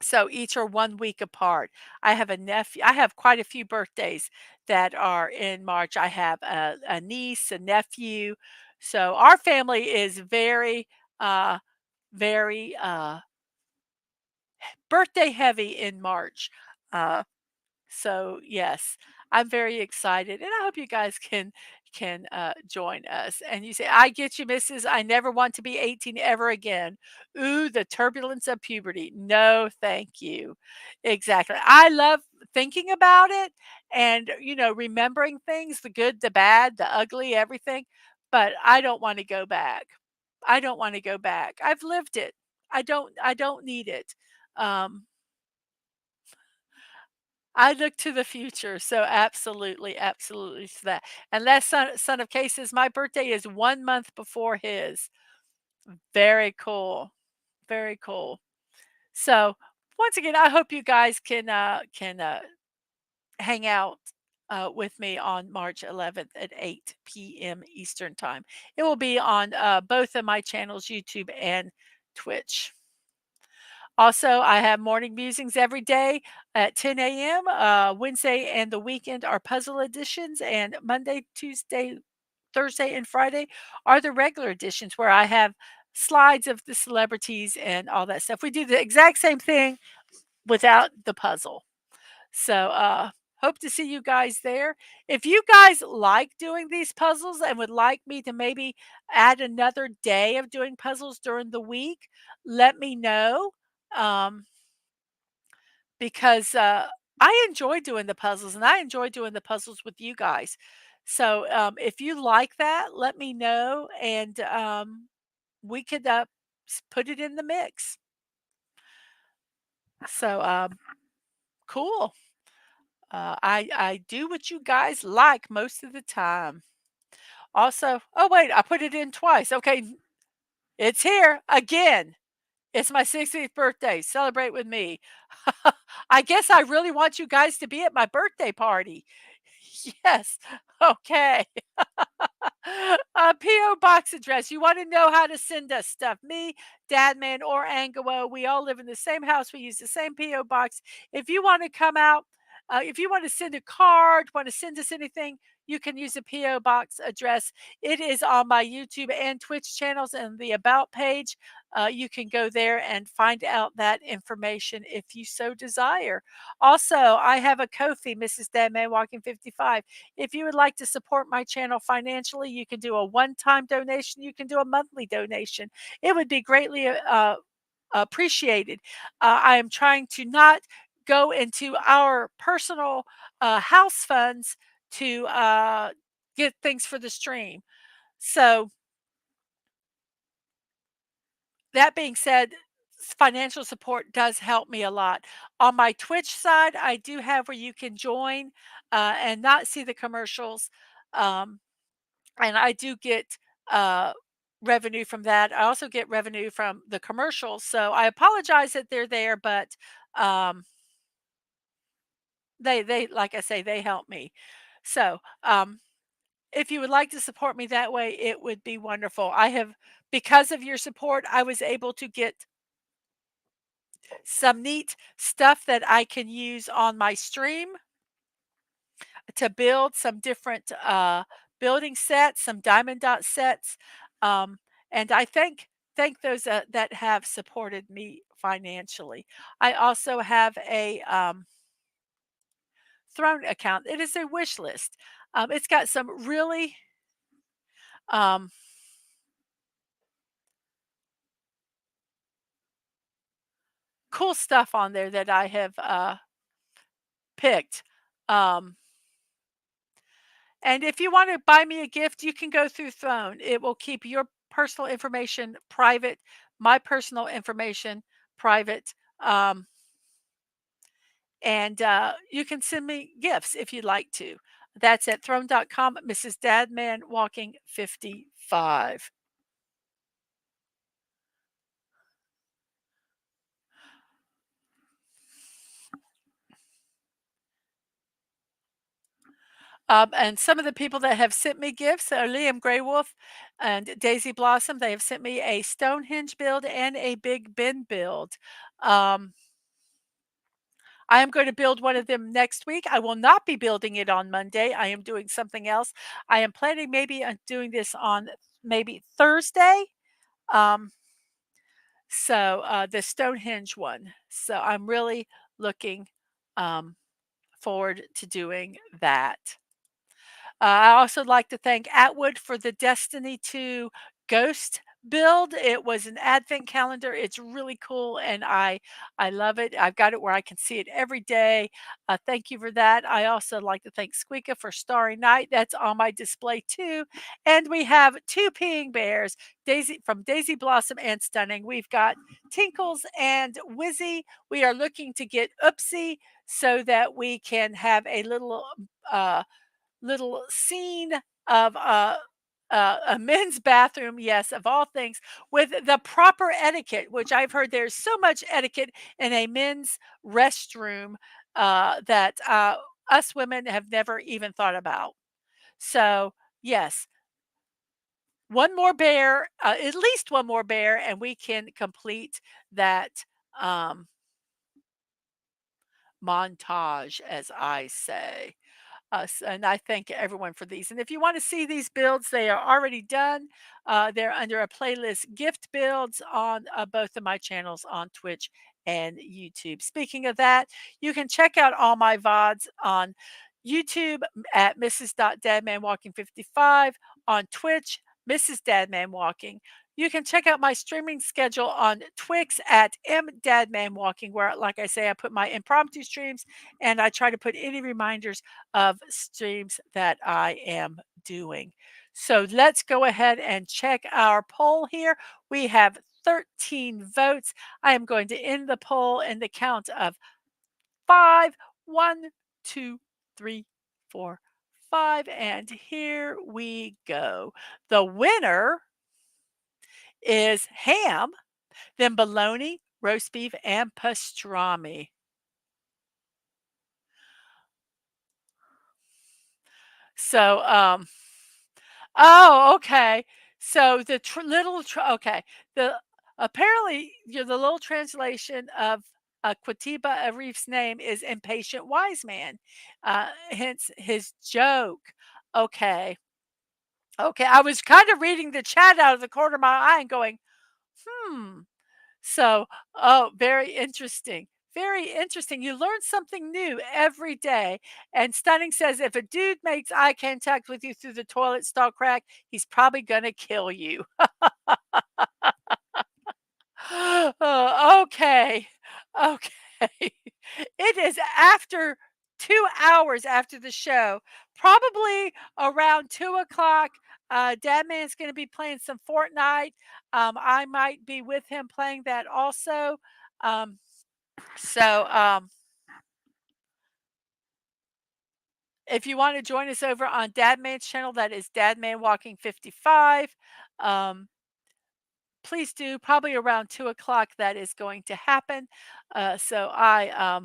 So each are 1 week apart. I have quite a few birthdays that are in March. I have a niece, a nephew. So our family is uh, very birthday heavy in March. Uh, so yes, I'm very excited, and I hope you guys can join us. And you say, "I get you, Mrs. I never want to be 18 ever again." Ooh, the turbulence of puberty. No, thank you. Exactly. I love thinking about it and remembering things, the good, the bad, the ugly, everything. But I don't want to go back. I don't want to go back. I've lived it. I don't need it. Um, I look to the future, so absolutely, absolutely to that. And last son of cases, my birthday is 1 month before his. Very cool. Very cool. So, once again, I hope you guys can hang out, with me on March 11th at 8 p.m. Eastern Time. It will be on, both of my channels, YouTube and Twitch. Also, I have morning musings every day at 10 a.m. Wednesday and the weekend are puzzle editions, and Monday, Tuesday, Thursday, and Friday are the regular editions where I have slides of the celebrities and all that stuff. We do the exact same thing without the puzzle. So, hope to see you guys there. If you guys like doing these puzzles and would like me to maybe add another day of doing puzzles during the week, let me know. Um, because I enjoy doing the puzzles and I enjoy doing the puzzles with you guys. So if you like that, let me know. And we could put it in the mix. So cool. I do what you guys like most of the time. Also, oh wait, I put it in twice. Okay, it's here again. It's my 60th birthday. Celebrate with me. I guess I really want you guys to be at my birthday party. Yes. Okay. A P.O. box address. You want to know how to send us stuff. Me, Dadman, or Angelo, we all live in the same house. We use the same P.O. box. If you want to come out, if you want to send a card, want to send us anything, you can use a P.O. box address. It is on my YouTube and Twitch channels and the About page. You can go there and find out that information if you so desire. Also, I have a Ko-fi, Mrs.DadmanWalking55. If you would like to support my channel financially, you can do a one-time donation. You can do a monthly donation. It would be greatly appreciated. I am trying to not go into our personal house funds to get things for the stream. So that being said, financial support does help me a lot. On my Twitch side, I do have where you can join and not see the commercials. Um, and I do get uh, revenue from that. I also get revenue from the commercials. So I apologize that they're there, but um, they like I say, they help me. So if you would like to support me that way, it would be wonderful. I have, because of your support, I was able to get some neat stuff that I can use on my stream to build some different building sets, some diamond dot sets. Um, and I thank those that have supported me financially. I also have a Throne account. It is a wish list. It's got some really um, cool stuff on there that I have picked. Um, And if you want to buy me a gift, you can go through Phone. It will keep your personal information private, my personal information private. Um, and you can send me gifts if you'd like to. That's at throne.com, Mrs.DadmanWalking55. And some of the people that have sent me gifts are Liam Greywolf and Daisy Blossom. They have sent me a Stonehenge build and a Big Ben build. Um, I am going to build one of them next week. I will not be building it on Monday. I am doing something else. I am planning maybe on doing this on maybe Thursday. Um, so the Stonehenge one. So I'm really looking um, forward to doing that. I also like to thank Atwood for the Destiny 2 Ghost build. It was an advent calendar. It's really cool and I love it. I've got it where I can see it every day. Thank you for that. I also like to thank Squeaka for Starry Night. That's on my display too. And we have two peeing bears, Daisy from Daisy Blossom and Stunning. We've got Tinkles and Wizzy. We are looking to get Oopsie so that we can have a uh little scene of a men's bathroom, yes, of all things, with the proper etiquette, which I've heard there's so much etiquette in a men's restroom that us women have never even thought about. So, yes, one more bear, at least one more bear, and we can complete that um, montage, as I say. And I thank everyone for these. And if you want to see these builds, they are already done. They're under a playlist gift builds on both of my channels on Twitch and YouTube. Speaking of that, you can check out all my VODs on YouTube at Mrs.DadmanWalking55, on Twitch, Mrs. Dadman Walking. You can check out my streaming schedule on Twix at MDadmanWalking, where, like I say, I put my impromptu streams and I try to put any reminders of streams that I am doing? So let's go ahead and check our poll here. We have 13 votes. I am going to end the poll in the count of five. 1, 2, 3, 4, 5. And here we go. The winner is ham, then bologna, roast beef, and pastrami. So, oh, okay. So the okay. The apparently the little translation of Qatiba Arif's name is impatient wise man. Hence his joke. Okay. Okay. I was kind of reading the chat out of the corner of my eye and going, hmm. So, oh, very interesting. Very interesting. You learn something new every day. And Stunning says if a dude makes eye contact with you through the toilet stall crack, he's probably going to kill you. Oh, okay. Okay. It is after 2 hours after the show, probably around 2 o'clock. Dadman's going to be playing some Fortnite. I might be with him playing that also. Um, so if you want to join us over on Dadman's channel, that is DadmanWalking55. Um, please do. Probably around 2 o'clock that is going to happen. So I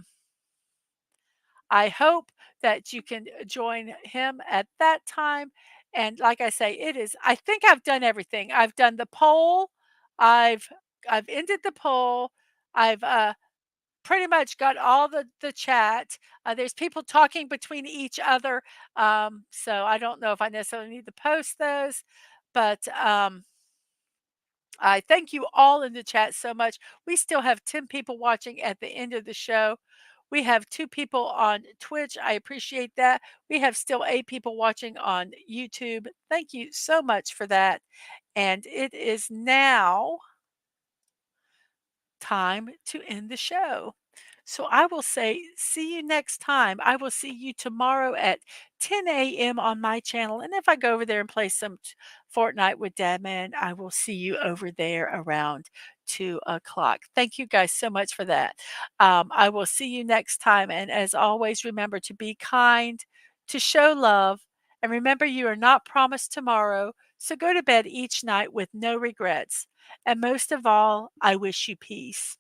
hope that you can join him at that time. And like I say, it is, I think I've done everything. I've done the poll. I've I've ended the poll. I've pretty much got all the chat. There's people talking between each other. So I don't know if I necessarily need to post those, but I thank you all in the chat so much. We still have 10 people watching at the end of the show. We have 2 people on Twitch. I appreciate that. We have still 8 people watching on YouTube. Thank you so much for that. And it is now time to end the show. So I will say, see you next time. I will see you tomorrow at 10 a.m. on my channel. And if I go over there and play some Fortnite with Dadman, I will see you over there around 2 o'clock. Thank you guys so much for that. I will see you next time. And as always, remember to be kind, to show love, and remember you are not promised tomorrow. So go to bed each night with no regrets. And most of all, I wish you peace.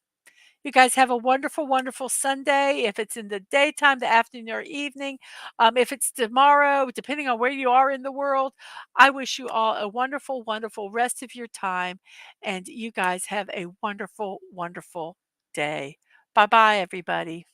You guys have a wonderful, wonderful Sunday. If it's in the daytime, the afternoon, or evening, if it's tomorrow, depending on where you are in the world, I wish you all a wonderful, wonderful rest of your time. And you guys have a wonderful, wonderful day. Bye bye, everybody.